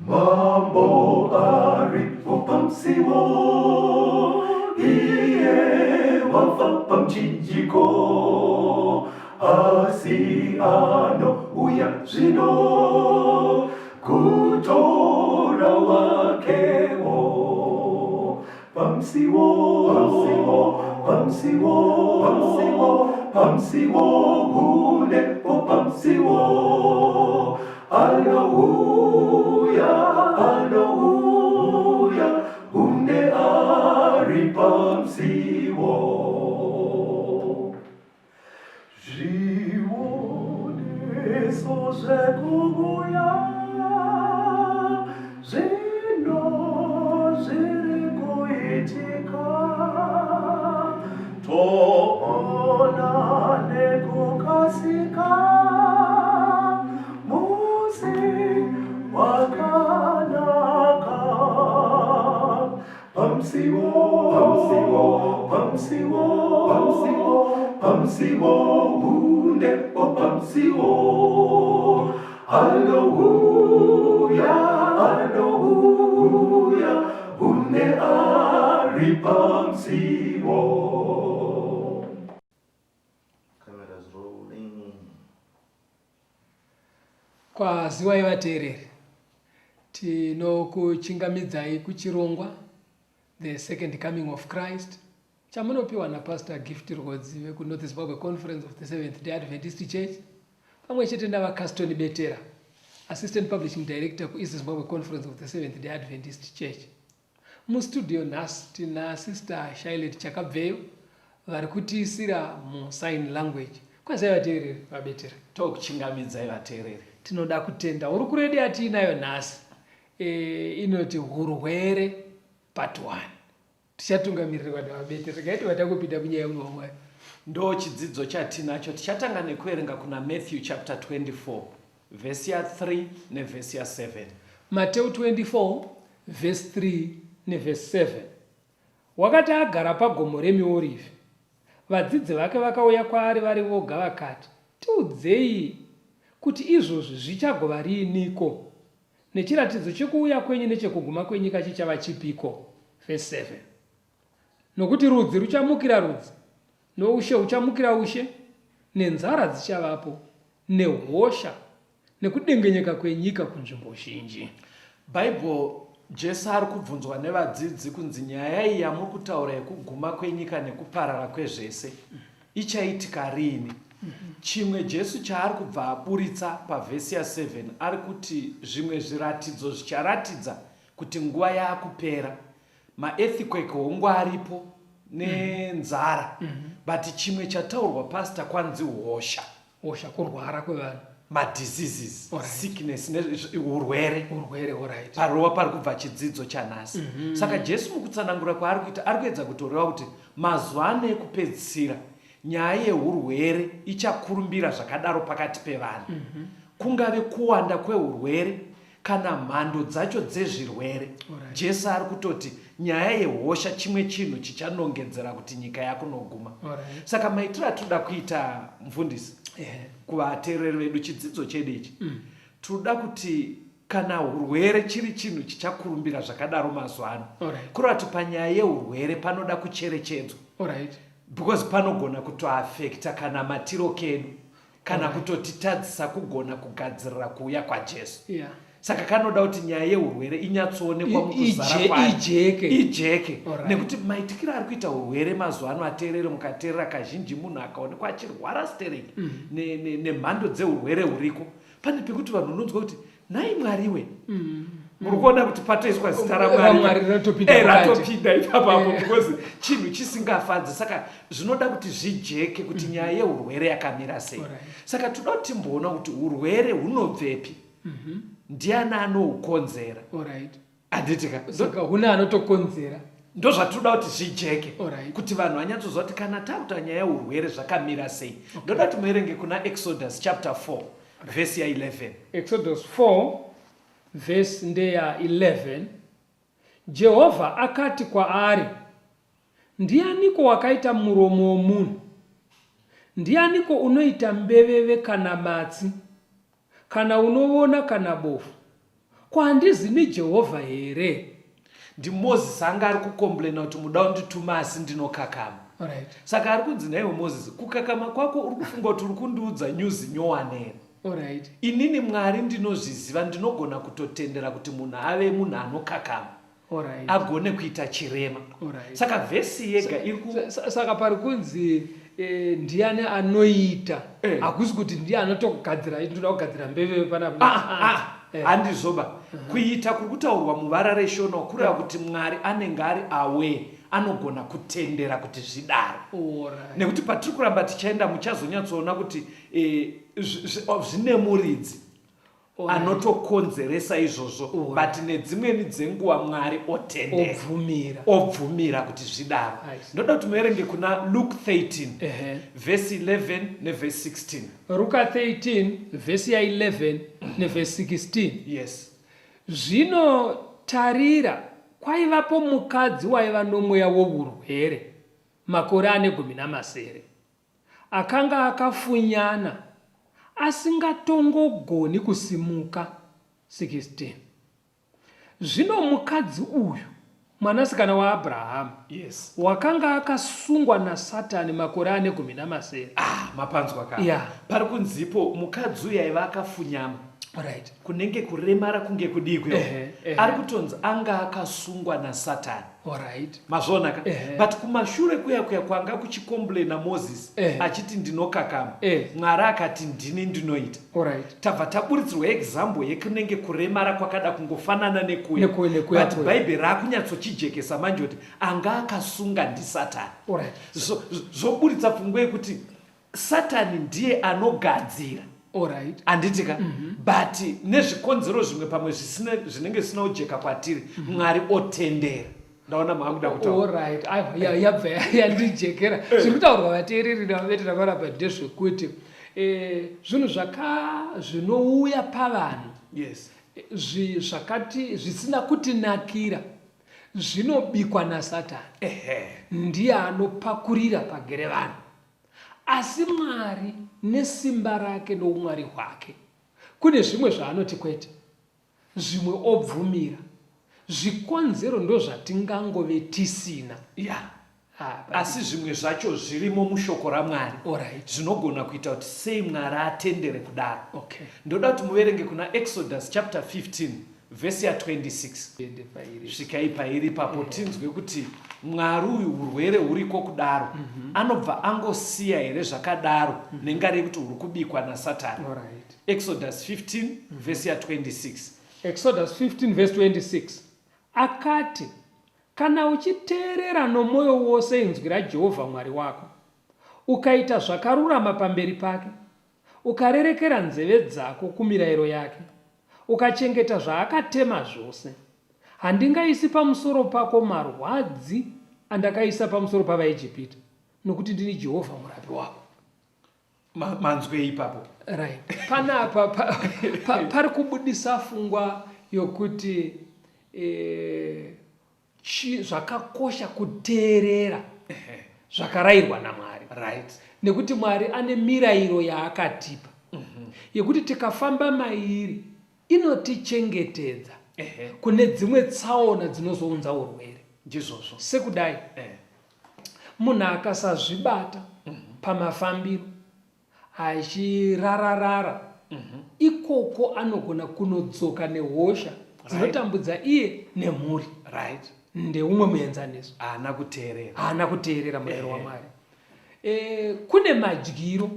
Mambo aripo pamsiwo, iye wafapa mchinjiko, asiano uya zino, kutora wakewo. Pamsiwo, pamsiwo, pamsiwo, hune po pamsiwo. Hallelujah, unde ari pamsiwo. Jiwone soze kuguya, zino ziriko itika, toona nekukasika. Pamsiwo, unde po pamsiwo. Hallelujah, unde ari pamsiwo. Cameras rolling. Kwaziwai vateereri, tinokuchingamidzai kuchirongwa The Second Coming of Christ chamunopiwa naPastor Gift Rhodzi vekuNorth Zimbabwe Conference of the Seventh Day Adventist Church pamwe chete navaCaston Betera, Assistant Publishing Director kuEast Zimbabwe Conference of the Seventh Day Adventist Church. Mustudio nhasi tina Sister Charlotte Chakabveyo vari kutiisira musign language. Kwazai vateereri vaBetera, tokuchingamidzai vateereri. tinoda kutenda hurukuro yatiinayo nhasi inoti urwere part 1. Tichatungamirirwa navaBetera, gaiti vatakupinda munyaya munomwe. Ndo chidzidzo chatinacho. Tichatanga nekuerenga kuna Matthew chapter 24 verse ya 3 neverse ya 7. Mateo 24 verse 3 neverse 7. Wakati agara pagomo reMiorivhi, vadzidzi vake vakauya kwaari vari voga vakati, tiudzei kuti izvozvi zvichagova riiniko, nechiratidzo chekuuya kwenyu nechekuguma kwenyika chichava chipiko. Verse 7. Nokuti rudzi ruchamukira rudzi, noushe huchamukira ushe, nenzara dzichavapo, nehosha, nekudengenyeka kwenyika kunzvimbo zhinji. Bible Jesu ari kubvunzwa nevadzidzi kunzi nyaya iyi yamuri kutaura yekuguma kwenyika nekuparara kwezvese ichaitika rini. Chimwe Jesu chaari kubva aburitsa pavhesi ya 7 ari kuti zvimwe zviratidzo zvicharatidza kuti nguva yaakupera. Maearthquake hongu aripo nenzara, but chimwe chataurwa pastor kwanzi hosha, Kurwara kwevanhu, madiseases, sickness, urwere. Alright. Parova pari kubva chidzidzo chanhasi. Saka Jesu mukutsanangura kwaari kuita ari kuedza kutoreva kuti mazuva ano ekupedzisira nyaya yeurwere ichakurumbira zvakadaro pakati pevanhu. Kungave kuwanda kweurwere kana mhando dzacho dzezvirwere. Jesu ari kutoti nyaya yehosha chimwe chinhu chichanongedzera kuti nyika yakunoguma. Saka maitiro atoda kuita mufundisi kuvateereri vedu chidzidzo chedu ichi, toda kuti kana urwere chiri chinhu chichakurumbira zvakadaro mazuva ano, kureva kuti panyaya yeurwere panoda kucherechedzwa. Because panogona kutoafekta kana matiro kedu, kana kutotitadzisa kugona kugadzirira kuuya kwaJesu. Saka kanoda kuti nyaya yeurwere inyatsoonekwa mukuzara kwayo, ijeke. Nekuti maitikiro ari kuita urwere mazuva ano, ateerere mukateerera kazhinji munhu akaonekwa achirwara stereki nemhando dzeurwere huriko, pane pekuti vanhu unonzwa kuti nhai mwariwe, muri kuona kuti patoiswa zita raMwari ratopinda ipapapo, because chinhu chisingafadzi. Saka zvinoda kuti zvijeke kuti nyaya yeurwere yakamira sei. Saka toda kuti timboona kuti urwere hunobvepi, ndiani anohukonzera. Handitika saka huna anotokonzera, ndo zvatoda kuti zvijeke kuti vanhu vanyatsoziva kuti kana takuta nyaya yeurwere zvakamira sei. Ndoda kuti muerenge kuna Exodus chapter 4 verse ya 11. Exodus 4 verse ndeya 11. Jehovha akati kwaari, ndianiko wakaita muromo womunhu? Ndianiko unoita mbeveve kana matsi, kana unoona kana bofu? kwandizini Jehovha here. ndimozisi anga ari kukomplaina kuti muda kundituma asi ndinokakama. Alright. Saka ari kunzi naiwe Mozisi, kukakama kwako uri kufunga kuti uri kundiudza nyuzi nyowanene. Alright. Inini Mwari ndinozviziva, ndinogona kutotendera kuti munhu ave munhu anokakama. Alright. Agone kuita chirema. Alright. Saka vhesi yega iri ku Saka pari kunzi ndiani anoita. Hakusi kuti ndiye anotogadzira, ndoda kugadzira mbeveve panapa. handizoba kuita kuri kutaurwa muvara reshona kureva kuti Mwari anenge ari awe, anogona kutendera kuti zvidaro. Nekuti patiri kuramba tichaenda muchazonyatsoona kuti zvine muridzi anotokonzeresa izvozvo, but nedzimweni dzenguva Mwari otendera, obvumira kuti zvidaro. Ndoda kuti muerenge kuna Luke 13 vhesi 11 nevhesi 16. Luka 13 vhesi ya 11 nevhesi 16. Yes. Zvino tarira, kwaivapo mukadzi waiva nomweya wourwere makore ane 17, akanga akafunyana asingatongogoni kusimuka. 16. Zvino mukadzi uyu mwanasikana waAbhurahama, yes, wakanga akasungwa naSatani makore ane 17. Mapanzwa ka. Yeah. Pari kunzipo mukadzi uyu aiva akafunyama. Right. Kunenge kuremara kunge kudikwe. Ari kutonzi anga akasungwa naSatani. Alright. Mazvonaka. But kumashure kuya kwanga kuchikomplaina Mozisi achiti ndinokakama. Mwari akati ndini ndinoita. Alright. Tabva taburitsirwa example yekunenge kuremara kwakada kungofanana nekuya. But Bible rakunyatsochijekesa manje kuti anga akasunga ndiSatani. Alright. Zoburitsa pfungwa yekuti Satani ndiye anogadzira. Alright. Anditika. But nezvikonzero zvimwe pamwe zvinenge zvisina kujeka kwatiri, Mwari otendera. Ndaona makuda kutaura. Alright. Yabva yandijekera. Zvinotaurwa vateereri navavetera varapa ndezvekuti zvinhu zvinouya pavanhu. Yes. Zvakati zvisina kutinakira zvinobikwa naSatani. Ndiye anopakurira pagere vanhu. Asi Mwari nesimba rake noumwari hwake, kune zvimwe zvaanoti kwete, zvimwe obvumira. Zvikonzero ndo zvatingangove tisina. Asi zvimwe zvacho zvirimo mushoko raMwari. Alright. Zvinogona kuita kuti sei Mwari atendere kudaro. Okay. Ndoda kuti muverenge kuna Exodus chapter 15 vhesi ya 26. Svikai pairi papo tinzwe kuti Mwari uyu urwere huriko kudaro anobva angosiya here zvakadaro nenga rekuti huri kubikwa naSatani. Alright. Exodus 15 vhesi ya 26. Exodus 15 verse 26. Akati, kana uchiteerera nomwoyo wose inzwi raJehovha Mwari wako, ukaita zvakarurama pamberi pake, ukarerekera nzeve dzako kumirayiro yake, ukachengeta zvaakatema zvose, handingaisi pamusoro pako marwadzi andakaisa pamusoro pavaIjipita, nokuti ndini Jehovha murapi wako. Manzwe ipapo. Right. Panapa pari kubudisa pfungwa yokuti zvakakosha kuteerera zvakarayirwa naMwari. Right. Nekuti Mwari ane mirayiro yaakatipa yekuti tikafamba mairi inotichengetedza kune dzimwe tsaona dzinozounza urwere. Ndizvozvo. Sekudai munhu akasazvibata pamafambiro achirararara, ikoko anogona kunodzoka nehosha dzinotambudza iye nemhuri. Right. Ndeumwe muenzaniso. Haana kuteerera murayiro waMwari. Kune madyiro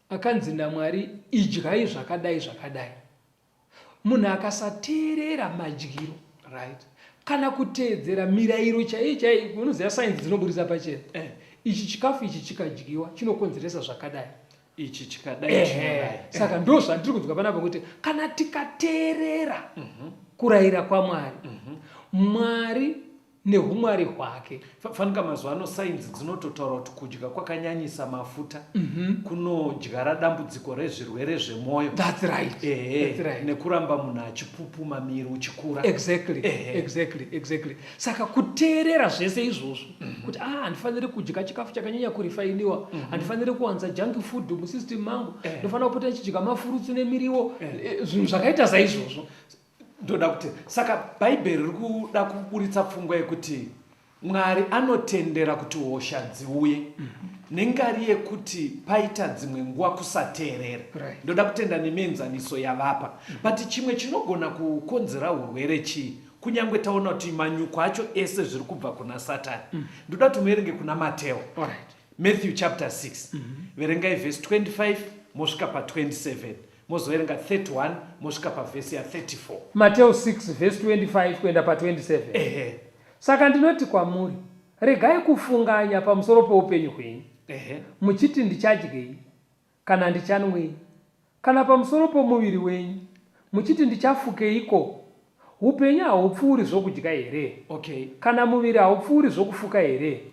akanzi naMwari, idyai zvakadai zvakadai. Munhu akasateerera madyiro, right, kana kuteedzera mirayiro chaiyo, unoziva sainzi dzinoburisa pachena. Ichi chikafu ichi chikadyiwa chinokonzeresa zvakadai. Ichi chikadai. Saka ndo zvandiri kunzwa panapa kuti kana tikateerera kurayira kwaMwari, Mwari neumwari hwake. Fanika mazuva ano sainzi dzinototaura kuti kudya kwakanyanyisa mafuta kunodyara dambudziko rezvirwere zvemwoyo. That's right. That's right. Nekuramba munhu achipupuma miri uchikura. Exactly. Saka kuteerera zvese izvozvo kuti handifaniri kudya chikafu chakanyanya kurifainiwa, handifaniri kuwanza junk food musystem mangu, ndofanira kupota chidya mafurutsu nemiriwo, zvinhu zvakaita saizvozvo. ndoda kuti saka bhaibheri riri kuda kuburitsa pfungwa yekuti Mwari anotendera kuti hosha dziuye nengari yekuti paita dzimwe nguva kusateerera. Ndoda kutenda nemenzaniso yavapa. But chimwe chinogona kukonzera urwere chii? Kunyangwe taona kuti manyuko acho ese zviri kubva kuna Satani. Ndoda kuti muerenge kuna Mateo. Matthew chapter 6. Verengai verse 25 mosvika pa 27. Mozoverenga 31 mosvika pa verse ya 34. Mateo 6 verse 25 kuenda pa 27. Saka ndinoti kwamuri, regai kufunganya pamusoro peupenyu hwenyu. Muchiti ndichadyei kana ndichanwei, kana pamusoro pomuviri wenyu muchiti ndichafukeiko. Upenyu haupfuuri zvokudya here? Kana muviri haupfuuri zvokufuka here?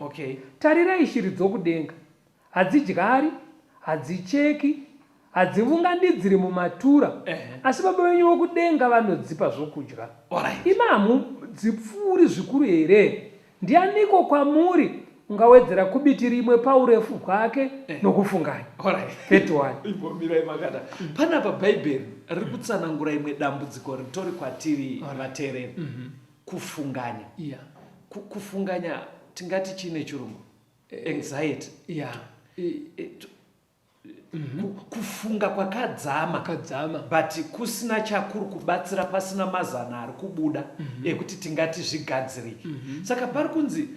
Tarirai shiri dzokudenga, hadzidyari, hadzicheki, hadzivunganidziri mumatura, asi Baba venyu vokudenga vanodzipa zvokudya. Imi hamudzipfuuri zvikuru here? Ndianiko kwamuri ungawedzera kubiti rimwe paurefu hwake nokufunganya? 31. Panapa bhaibheri riri kutsanangura imwe dambudziko ritori kwatiri vateereri. Kufunganya. Kufunganya tingati chine chirungu? Anxiety. Kufunga kwakadzama but kusina chakuri kubatsira, pasina mazana ari kubuda ekuti tingati zvigadzirike. Saka pari kunzi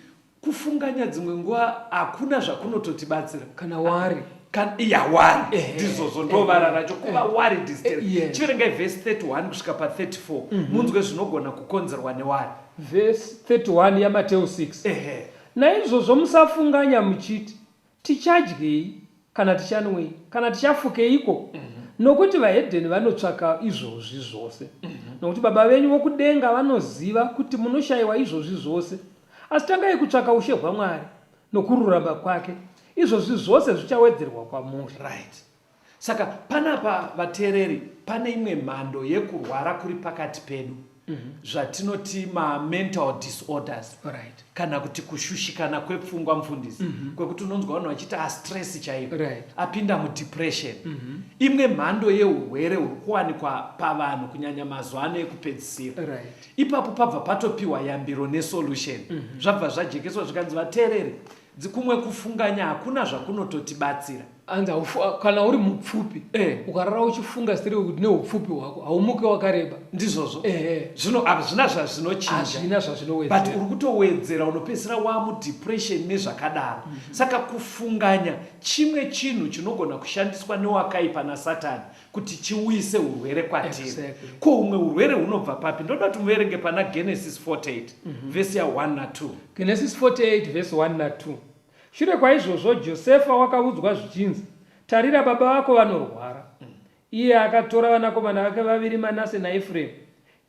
kufunganya dzimwe nguva hakuna zvakunototibatsira kana wari wari ndizvozvo ndovara racho kuva wari chiverengai verse 31 kusvika pa 34 munzwe zvinogona kukonzerwa newari. Verse 31 yaMateo 6. Naizvozvo musafunganya muchiti tichadyei kana tichanwei kana tichafukeiko, nokuti vahedheni vanotsvaka izvozvi zvose, nokuti Baba venyu vokudenga vanoziva kuti munoshayiwa izvozvi zvose. Asi tangai kutsvaka ushe hwaMwari nokururama kwake, izvozvi zvose zvichawedzerwa kwamuri. Saka panapa vateereri pane imwe mhando yekurwara kuri pakati pedu zvatinoti ma-mental disorders, kana kuti kushushikana kwepfungwa mufundisi, kwekuti unonzwa vanhu vachiti astress chaivo, apinda mudepression. Imwe mhando yeurwere huri kuwanikwa pavanhu kunyanya mazuva ano ekupedzisira. Ipapo pabva patopiwa yambiro nesolution. Zvabva zvajekeswa zvikanzi vateereri, dzikumwe kufunganya hakuna zvakunototibatsira. Kana uri mupfupi ukarara uchifunga siri kuti neupfupi hwako haumuke wakareba, ndizvozvo zvino hazvina zvazvinochinja, but uri kutowedzera, unopedzisira wamudepression nezvakadaro. Saka kufunganya chimwe chinhu chinogona kushandiswa newakaipa naSatani kuti chiuyise urwere kwatiri. Ko umwe urwere hunobva papi? Ndoda kuti muverenge pana Genesis 48 verse ya 1 na 2. Genesis 48 verse 1 na 2. Shure kwaizvozvo Josefa wakaudzwa zvichinzi, tarira baba vako vanorwara. Iye akatora vanakomana vake vaviri Manase naEfremu.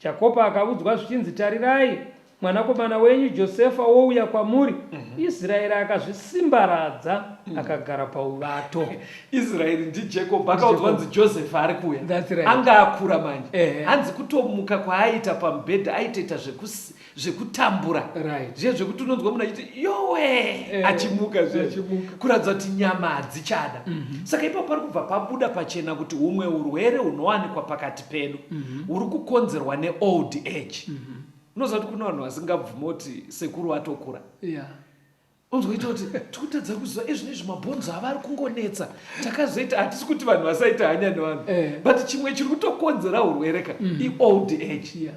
Jakobo akaudzwa zvichinzi, tarirai mwanakomana wenyu Josefa wouya kwamuri. Israeri akazvisimbaradza akagara pauvato. Israeri ndiJacob akaudzwa nzi Joseph ari kuya. Anga akura manje. Hanzi kutomuka kwaaita pamubhedha aitoita zvekutambura. Zviye zvekuti unonzwa munhu achiti yowe achimuka kuratidza kuti nyama hadzichada. Saka ipapo pari kubva pabuda pachena kuti humwe urwere hunowanikwa pakati pedu huri kukonzerwa neold age. Unoziva kuti kuna vanhu vasingabvuma kuti sekuru atokura. Unzwa kuti tikutadza kuziva izvinezvi mabhonzo ava ari kungonetsa, takazoita hatisi kuti vanhu vasaita hanya nevanhu, but chimwe chiri kutokonzera urwere ka i-old age.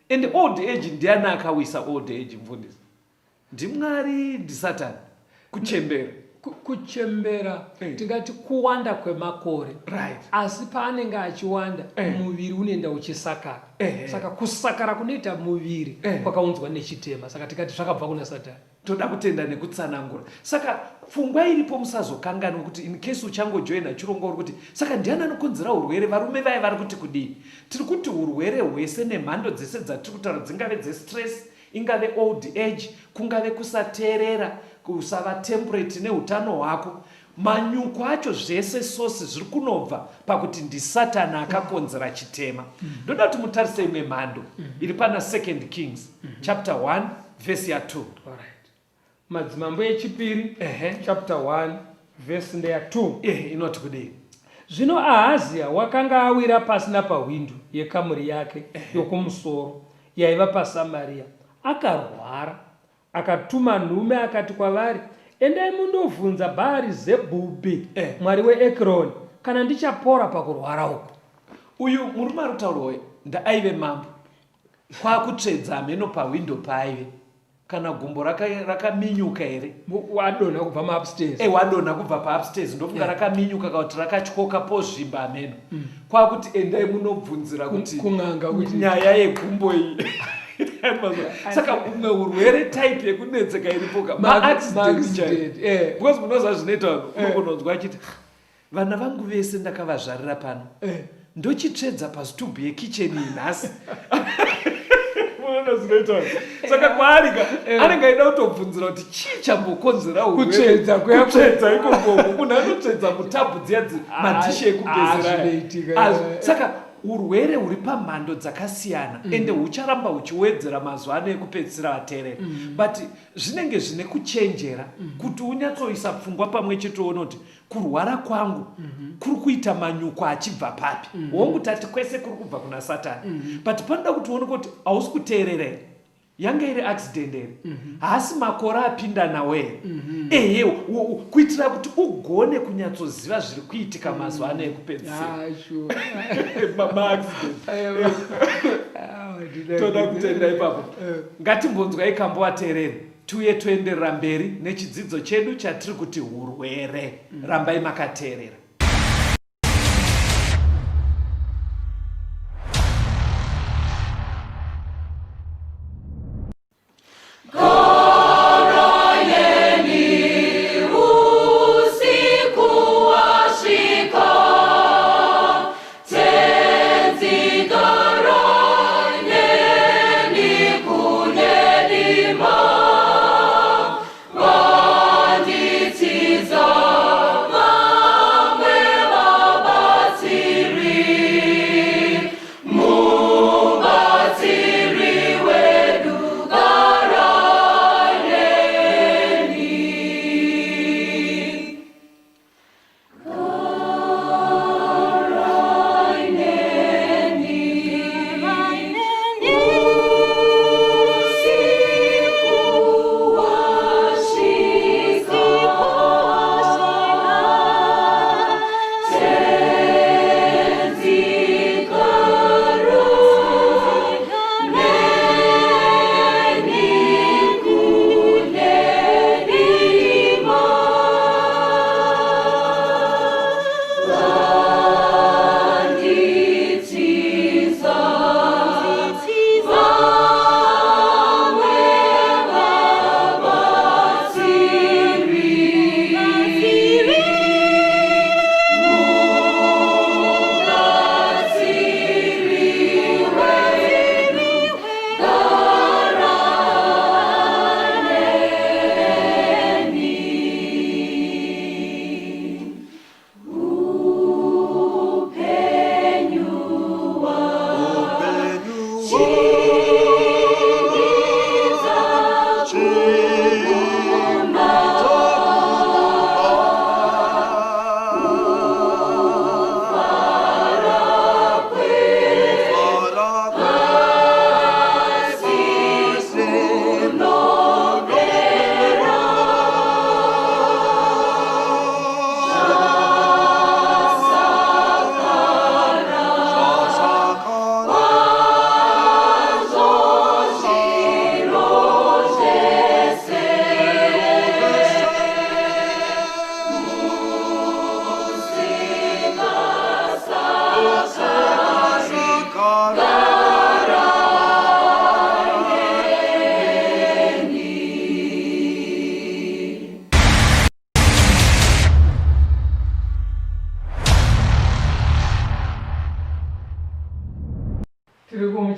And old age ndiani akawisa old age mfundisi? NdiMwari, ndiSatani? Kuchembera. Kuchembera tingati kuwanda kwemakore, asi paanenge achiwanda muviri unoenda uchisakara. Saka kusakara kunoita muviri kwakaunzwa nechitema, saka tikati zvakabva kuna Satani. Toda kutenda nekutsanangura. Saka pfungwa iripo musazokanganwa kuti in case uchangojoina chirongwa uri kuti saka ndiani anokonzera urwere? Varume vaya vari kuti kudii? Tiri kuti urwere hwese nemhando dzese dzatiri kutaura, dzingave dzestress, ingave old age, kungave kusateerera, kusava temperate neutano hwako, manyuko acho zvese sosi zviri kunobva pakuti ndiSatani akakonzera chitema. Ndoda kuti mutarise imwe mhando iri pana 2 Kings chapter 1 verse ya 2. Madzimambo echipiri chapter 1 verse ya 2 inoti kudii? Zvino Ahazia wakanga awira pasina pahwindo yekamuri yake yokumusoro yaiva paSamaria, akarwara. Akatuma nhume akati kwavari, endai mundobvunza Bhaari Zebhubhi, mwari weEkroni, kana ndichapora pakurwara uku. Uyu murume ari kutaurwa ndaaive mambo, kwakutsvedza mheno pahwindo paaive, kana gumbo rakaminyuka here, Wadonha kubva maupstairs. Wadonha kubva paupstairs, ndofunga rakaminyuka kana kuti rakatyoka pozvimba mheno. Kwakuti endai munobvunzira kuti nyaya yegumbo iyi. Saka umwe urwere type yekunetseka iripoka maaccident, because munoziva zvinoita unogononzwa achiti vana vangu vese ndakavazvarira pano, ndochitsvedza pazvitubhu yekicheni nhasi. Saka kwaarika anenge aida kutobvunzira kuti chii chambokonzera kutsvedza ikoko. Munhu anotsvedza mutabhu dziyadzi madhishi ekugezera. Saka urwere huri pamhando dzakasiyana ende hucharamba huchiwedzera mazuva ano ekupedzisira vateereri, but zvinenge zvine kuchenjera kuti unyatsoisa pfungwa pamwe chetoona kuti kurwara kwangu kuri kuita manyuko achibva papi. Hongu tati kwese kuri kubva kuna Satani, but panoda kuti uone kuti hausi kuteerera here, yange iri accident here, haasi makore apinda nawo here, kuitira kuti ugone kunyatsoziva zviri kuitika mazuva ano ekupedzisira. Toda kutenda ipapo. Ngatimbonzwai kambo vateereri, tiuye toenderera mberi nechidzidzo chedu chatiri kuti urwere. Rambai makateerera.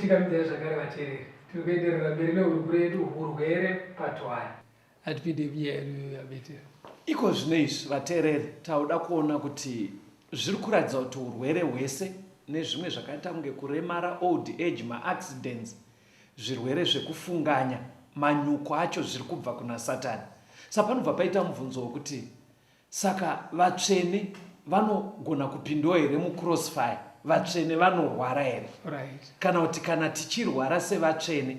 muchikambidza zvakare vateereri, tiri kuenderera mberi neurukuru yedu urwere patwaya. Hatipinde muyedu yabetera iko zvino izvi vateereri tauda kuona kuti zviri kuratidza kuti urwere hwese nezvimwe zvakaita kunge kuremara, old age, maaccidents, zvirwere zvekufunganya, manyuko acho zviri kubva kuna Satani. Saka panobva paita mubvunzo wekuti saka vatsvene vanogona kupindawo here mucrossfire? Vatsvene vanorwara here? Right. Kana kuti kana tichirwara sevatsvene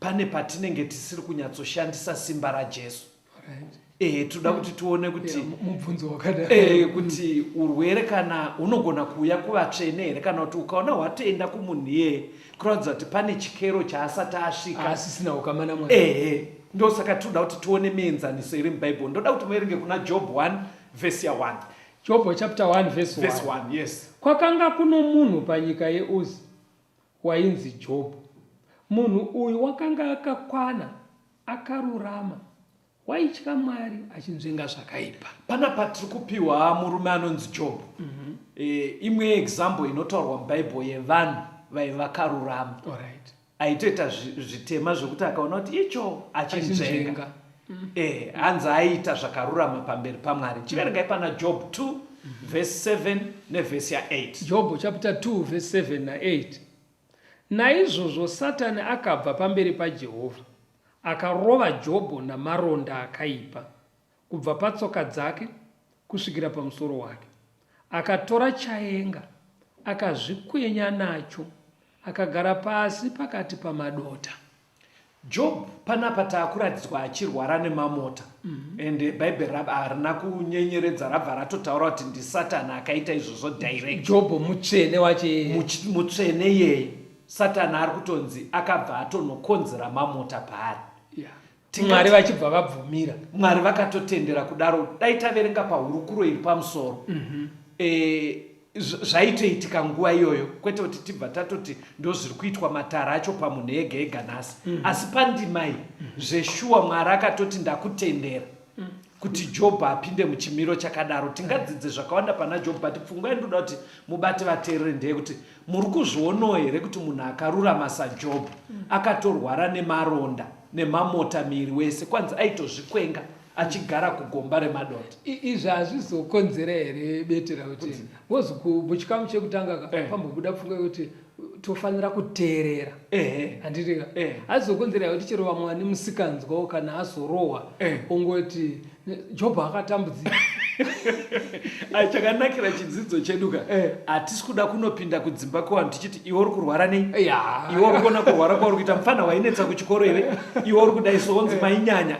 pane patinenge tisiri kunyatsoshandisa simba raJesu. Right. Toda kuti tuone kuti mubvunzo wakadai kuti urwere kana unogona kuuya kuvatsvene here, kana kuti ukaona hwatoenda kumunhu iyeye kuratidza kuti pane chikero chaasati asvika asisina ukamana Mwari. ndosaka toda kuti tuone mienzaniso iri mubhaibheri. Ndoda kuti muerenge kuna Job 1 verse ya 1. Job chapter 1 verse 1. Yes. Kwakanga kuno munhu panyika yeUzi wainzi Job. Munhu uyu wakanga akakwana, akarurama, waitya Mwari achinzvenga zvakaipa. Pana patiri kupiwa murume anonzi Job. Imwe example inotaurwa mubhaibheri yevanhu vaiva karurama. Alright. Aitoita zvitema zvekuti akaona kuti icho achinzvenga. Hanzi aita zvakarurama pamberi paMwari. Chiverengai pana Job 2 verse 7 nevhesi ya 8. Job chapter 2 verse 7 na 8. Naizvozvo Satani akabva pamberi paJehovha, akarova Jobho namaronda akaipa, kubva patsoka dzake kusvikira pamusoro wake. Akatora chaenga, akazvikwenya nacho, akagara pasi pakati pamadota. Job panapa taakuratidzwa achirwara nemamota. Ende bhaibheri harina kunyenyeredza, rabva ratotaura kuti ndiSatani akaita izvozvo direct. Jobho mutsvene wache, mutsvene yeye. Satani ari kutonzi akabva atonokonzera mamota paari. Mwari vachibva vabvumira. Mwari vakatotendera kudaro. Dai taverenga pahurukuro iri pamusoro. Zvaitoitika nguva iyoyo, kwete kuti tibva tatoti ndozviri kuitwa matara acho pamunhu ega ega nhasi. Asi pandimai zveshuwa Mwari akatoti ndakutendera kuti Job apinde muchimiro chakadaro. Tingadzidze zvakawanda pana Job, but pfungwa ndoda kuti mubate vateereri ndeyekuti muri kuzvionawo here kuti munhu akarurama saJob akatorwara nemaronda nemamota miri wese, kwanzi aitozvikwenga achigara kugomba remadota. Izvi hazvizokonzera here betera kuti wozi muchikamu chekutanga pambobuda pfungwa yekuti tofanira kuteerera. Handiti hazizokonzera kuti chero vamwe vane musikanzwawo kana azorohwa ongoti Job akatambudzika. Chakanakira chidzidzo cheduka, hatisi kuda kunopinda kudzimba kwevanhu tichiti iwe uri kurwara nei, iwe uri kuona kurwara kwauri kuita mufana wainetsa kuchikoro here, iwe uri kudaisonzi mainyanya.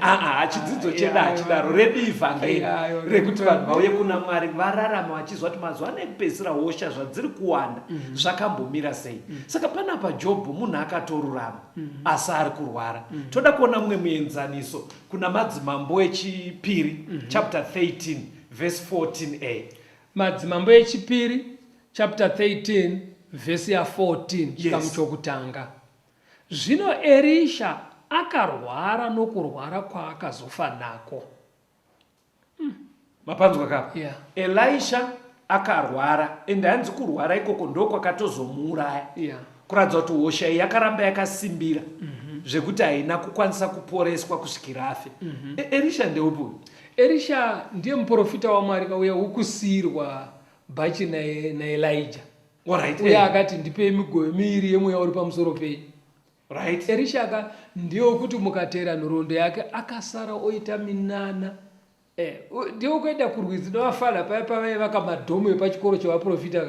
Chidzidzo chedu hachidaro, redivhangeri rekuti vanhu vauye kuna Mwari vararama vachizwa kuti mazuva nekupedzisira hosha zvadziri kuwanda zvakambomira sei. Saka panapa Job munhu akatorurama asi ari kurwara. Toda kuona mumwe muenzaniso kuna Madzimambo echipiri chapter 13 verse 14a. Madzimambo echipiri chapter 13 verse ya 14 chikamu chokutanga. Zvino Elisha akarwara nokurwara kwaakazofa nako. Mapanzwa kapa. Elisha akarwara, ende hanzi kurwara ikoko ndokwakatozomuuraya. Kuratidza kuti hosha iyi yakaramba yakasimbira zvekuti haina kukwanisa kuporeswa kusvikira afe. Elisha ndeupi? Elisha ndiye muprofita waMwari kauya ukusiyirwa bhachi naElijah. Uye akati ndipe migove miiri yemweya uri pamusoro penyu. Elisha ndiye kuti mukateera nhoroondo yake akasara oita minana. Ndiwo kuenda kurwizi novafana paya pavaiva madhomo epachikoro chevaprofita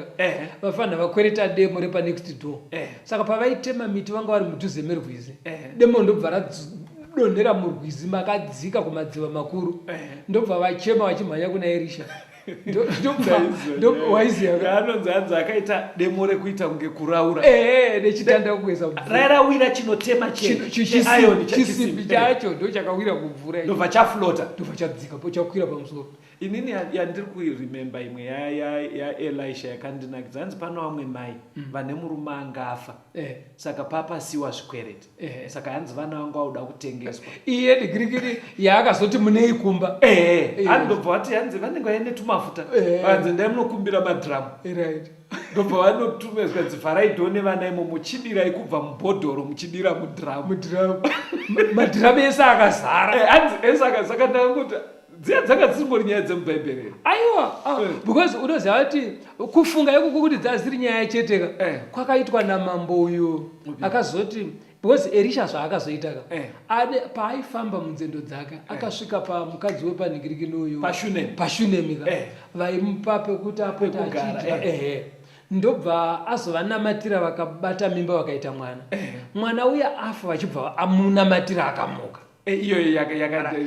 vafana vakwereta demo repa next door. Saka pavaitema miti vanga vari mudhuze merwizi, demo ndobva radonhera murwizi makadzika kumadziva makuru, ndobva vachema vachimhanya kuna Elisha. Anonzi hanzi akaita demo rekuita kunge kuraura nechitanda kukweza mvura rairawira chinotema chisimbi chacho ndo chakawira kumvura ndobva chaflota ndobva chadzika po chakwira pamusoro. Inini yandiri kuirememba imwe yaElisha yakandinakidza, hanzi pano vamwe mai vane murume angafa, saka papasiwa zvikwereti, saka hanzi vana vanga vauda kutengeswa. Iye digirigiri yaakazoti munei kumba, handobva vati hanzi vanenge vaine tumafuta, hanzi ndai munokumbira madhiramu, ndobva vanotumezwa dzifaraidhoni vana imo muchidirai kubva mubhodhoro muchidira mudhiramu. Madhiramu ese akazara. Hanzi ese akazara ndakuti dziya dzanga dzisingori nyaya dzemubhaibheri. Aiwa, because unoziva kuti kufunga ikuku kuti dzaziri nyaya cheteka kwakaitwa namambo uyu akazoti because Elisha zvaakazoita ka Eh. paaifamba munzendo dzake akasvika pamukadzi wepanhingirikinoyo Pashunemi. pashunemi ka Eh. vaimupa pekuti apote Pekugara, achidya ndobva azovanamatira vakabata mimba vakaita mwana mwana uya afa vachibva amunamatira akamuka Iyo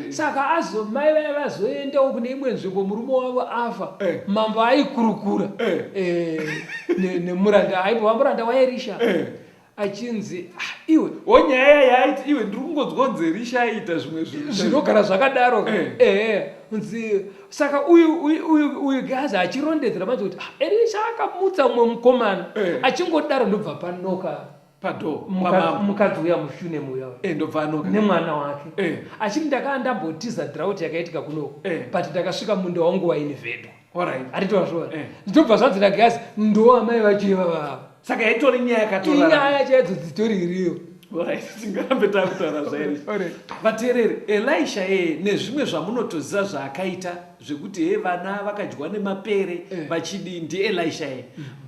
saka mai vaya vazoendawo kune imwe nzvimbo murume wavo afa Eh. mambo aikurukura nemuranda aibva muranda waErisha achinzi iwe wonyaya yaiti iwe ndiri kungonzwa kunzi Elisha aita zvimwe zvinhu zvinogara zvakadaro nzi saka uyu gazi achirondedzera manzi kuti Elisha akamutsa mumwe mukomana achingodaro ndobva panoka padho mukadzi uya mushunemi uya ndobva anoka nemwana wake achiti ndakaa ndambotiza drought yakaitika kunoko but ndakasvika munda wangu wainivhedwa atitowazvona ndobva zvanzi nagazi ndo amai vachiva vava saka itori nyaya yakatorara inyaya chaidzo dzitori iriyo tingarambe takutaura zvaElisha vateereri Elisha nezvimwe zvamunotoziva zvaakaita zvekuti vana vakadyiwa nemapere vachidii ndiElisha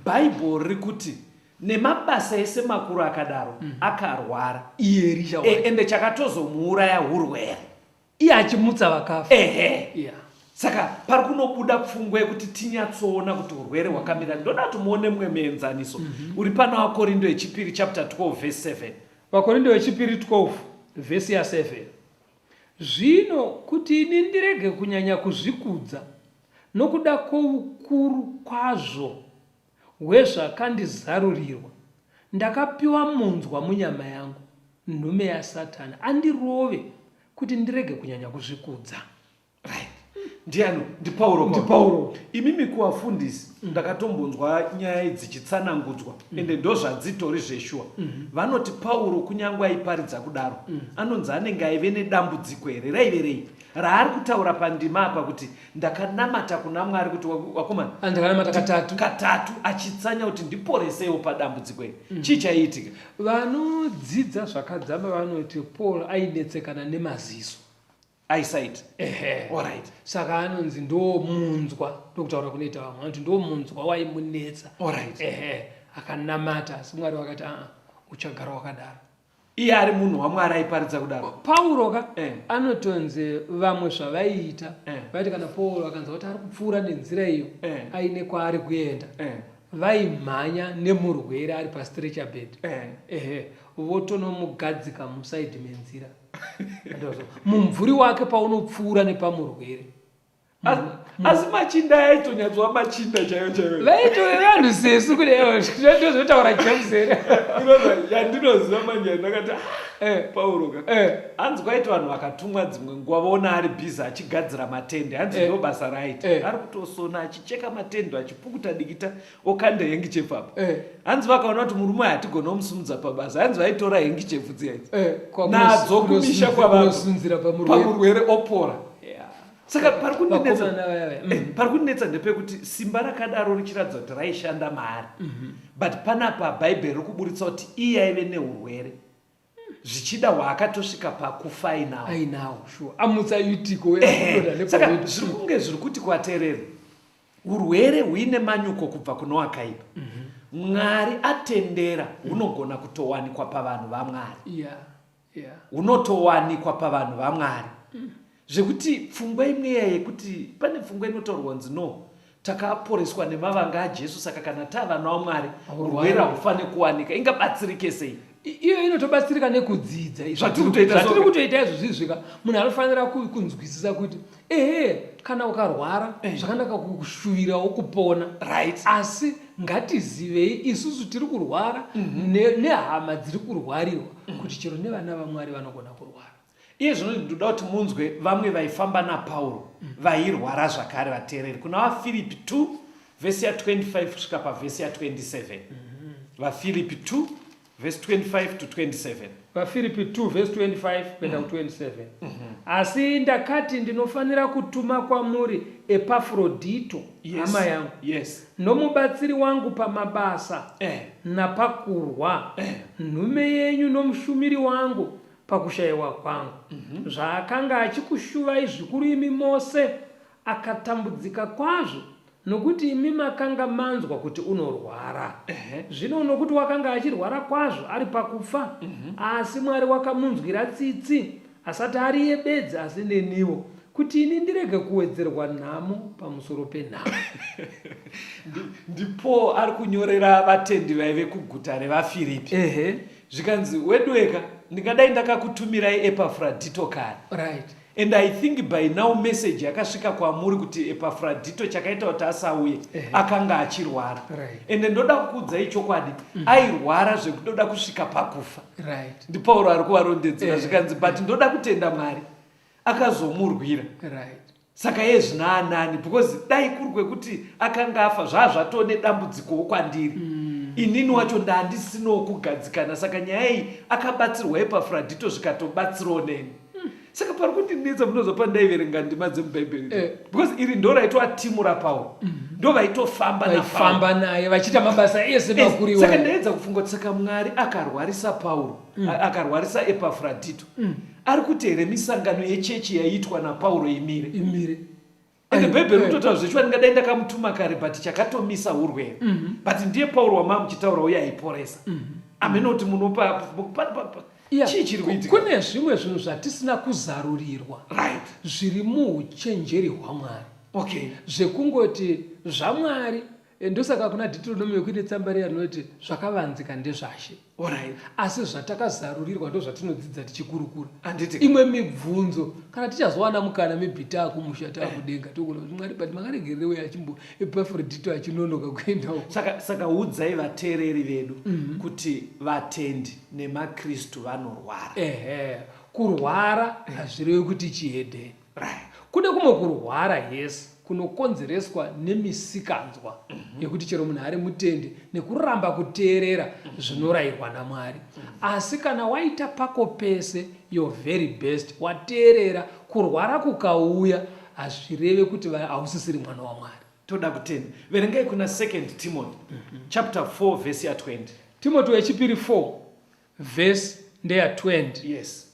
bhaibhori riri kuti nemabasa ese makuru akadaro akarwara iye Elisha ende chakatozomuuraya urwere iye achimutsa vakafa saka pari kunobuda pfungwa yekuti tinyatsoona kuti urwere hwakamira. Ndoda kuti muone mumwe muenzaniso uri pana vaKorindo vechipiri chapter 12 verse 7. vaKorindo vechipiri 12 vhesi ya7 zvino kuti ini ndirege kunyanya kuzvikudza nokuda kwoukuru kwazvo hwezvakandizarurirwa ndakapiwa munzwa munyama yangu nhume yaSatani andirove kuti ndirege kunyanya kuzvikudza. Ndiano ndiPauro. Pauro. Imimi kuvafundisi ndakatombonzwa nyaya idzi chitsanangudzwa ende ndozvadzitori zveshua. Vanoti Pauro kunyangwe aiparidza kudaro anonzi anenge aive nedambudziko here raive rei raari kutaura pandima apa kuti ndakanamata kuna Mwari kuti wakomana ndakanamata katatu achitsanya kuti ndiporesewo padambudziko iri. Chii chaiitika? Vanodzidza zvakadzama vanoti Paul ainetsekana nemaziso eyesight. Alright. Saka anonzi ndo munzwa ndokutaura kunoita vamwe vanoti ndo munzwa waimunetsa. Alright. Akanamata asi Mwari wakati uchagara wakadaro. Iye ari munhu waMwari aiparidza kudaro. Pauro ka anotonzi vamwe zvavaiita vaiti kana Paul akanzwa kuti ari kupfuura nenzira iyo aine kwaari kuenda vaimhanya nemurwere ari pastretcher bed votonomugadzika musaidhi menzira mumvuri wake paunopfuura nepamurwere. Asi machinda aitonyadzwa machinda chaiyo vaitore vanhu sesu kudeyo ndozotaura James yandinoziva manje ndakati Pauro hanzi kwaita vanhu vakatumwa dzimwe nguva vaona ari bhizi achigadzira matende hanzi ndo basa raiti ari kutosona achicheka matende achipukuta dikita okanda hengichefu apa hanzi vakaona kuti murume hatigona kumusumudza pabasa hanzi vaitora hengichefu dziyaidzi nadzo kumisha kwavasunzira pamurwere opora. Saka pari kundinetsa ndepekuti simba rakadaro richiratidza kuti raishanda maari but panapa bhaibheri riri kuburitsa kuti iye aive neurwere zvichida hwaakatosvika pakufa ainawo amutsa yutiko. Saka zviri kunge zviri kuti kuvateereri urwere huine manyuko kubva kuno wakaipa Mwari atendera hunogona kutowanikwa pavanhu vaMwari hunotowanikwa pavanhu vaMwari zvekuti pfungwa imwe yekuti pane pfungwa inotaurwa nzi no takaporeswa nemavanga aJesu saka kana tavana vaMwari urwere hufane kuwanika ingabatsirike sei? Iyo inotobatsirika nekudzidza zvatiri kutoita izvo zvizvika munhu anofanira kunzwisisa kuti kana ukarwara zvakanaka kushuvirawo kupona asi ngatizivei isusu tiri kurwara nehama dziri kurwarirwa kuti chero nevana vaMwari vanogona kurwara. Iye zvino ndoda kuti munzwe vamwe vaifamba naPauro vairwara zvakare vateereri kuna vaFiripi 2 vhesi ya25 kusvika pavhesi ya27. vaFiripi 2 vhesi 25 to 27. vaFiripi 2 vhesi 25 kuenda ku27. Asi ndakati ndinofanira kutuma kwamuri Epafrodito hama yangu nomubatsiri wangu pamabasa napakurwa nhume yenyu nomushumiri wangu pakushayiwa kwangu zvaakanga achikushuvai zvikuru imi mose akatambudzika kwazvo nokuti imi makanga manzwa kuti unorwara. Zvino nokuti wakanga achirwara kwazvo ari pakufa, asi Mwari wakamunzwira tsitsi asati ari yebedzi asi neniwo, kuti ini ndirege kuwedzerwa nhamo pamusoro penhamo. Ndipo ari kunyorera vatendi vaive kuguta revaFiripi. Zvikanzi wedweka ndingadai ndakakutumirai Epafrodito kare. Right. And I think by now message yakasvika kwamuri kuti Epafrodito chakaita kuti asauye akanga achirwara. Right. And ndoda kukuudzai chokwadi airwara zvekudoda kusvika pakufa. Right. NdiPauro ari kuvarondedzera zvikanzi but ndoda kutenda Mwari akazomurwira. Right. Saka yezvinanani because dai kuri kwekuti akanga afa zvazvatoo nedambudzikowo kwandiri. Inini wacho ndandisino kugadzikana, saka nyaya iyi akabatsirwa Epafrodito zvikatobatsirawo neni. Saka pari kuti ndinetsa munozopa ndaiverenga ndima dzemubhaibheri because iri ndo raitwa timu raPauro, ndo vaitofamba naye vachiita mabasa ese makuriwa. Saka ndaedza kufunga kuti saka Mwari akarwarisa Pauro, akarwarisa Epafrodito, ari kuti here misangano yechechi yaiitwa naPauro imire. Ende bhaibheri kutotaura zvechiwa ndingadai ndakamutuma kare but chakatomisa urwere. But ndiye Pauro wamamuchitaura uye aiporesa. Ameno kuti munopa chii chiri kuitika? Kune zvimwe zvinhu zvatisina kuzarurirwa. Right. Zviri muuchenjeri hwaMwari. Okay. Zvekungoti zvaMwari ndosaka kuna Deuteronomy yokuine tsamba riya rinoti zvakavanzika ndezvaShe. Alright. Asi zvatakazarurirwa ndo zvatinodzidza tichikurukura. Anditi Imwe mibvunzo kana tichazowana mukana mibhita akumusha takudenga tokuna kuti Mwari but makaregerewo yachimbo Epafrodito achinonoka kuendawo. Saka udzai vateereri vedu kuti vatendi nemaKristu vanorwara. Kurwara hazvirevi kuti chihedhe. Right. Kune kumwe kurwara yes kunokonzereswa nemisikanzwa yekuti chero munhu ari mutende nekuramba kuteerera zvinorayirwa naMwari. Asi kana waita pako pese your very best, wateerera, kurwara kukauya hazvireve kuti hausisiri mwana waMwari. Toda kutenda. Verengai kuna 2 Timothy chapter 4 verse ya 20. Timothy wechipiri 4 verse ndeya 20. Yes.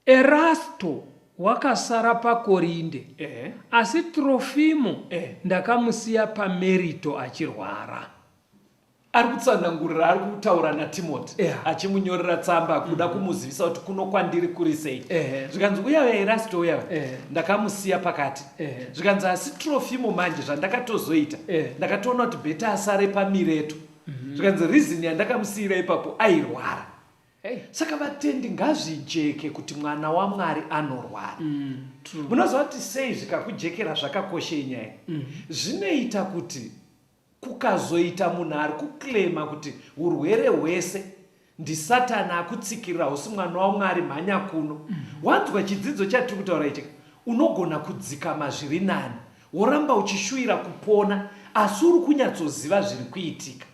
Erasto wakasara paKorinde, asi Trofimo ndakamusiya paMerito achirwara. Ari kutsanangurira, ari kutaura naTimoti, achimunyorera tsamba kuda kumuzivisa kuti kuno kwandiri kuri sei. Zvikanzi uya Erasto uya ndakamusiya pakati. Zvikanzi asi Trofimo manje zvandakatozoita ndakatoona kuti bheta asare paMireto. Zvikanzi reason yandakamusiyira ipapo airwara. Saka vatendi ngazvijeke kuti mwana waMwari anorwara. Munoziva kuti sei zvikakujekera zvakakoshei nyaya. Zvinoita kuti kukazoita munhu ari kuklema kuti urwere hwese ndiSatani akutsikirira usi mwana waMwari mhanya kuno. Wanzwa chidzidzo chatiri kutaura ichi, unogona kudzikama zviri nani, woramba uchishuvira kupona asi uri kunyatsoziva zviri kuitika.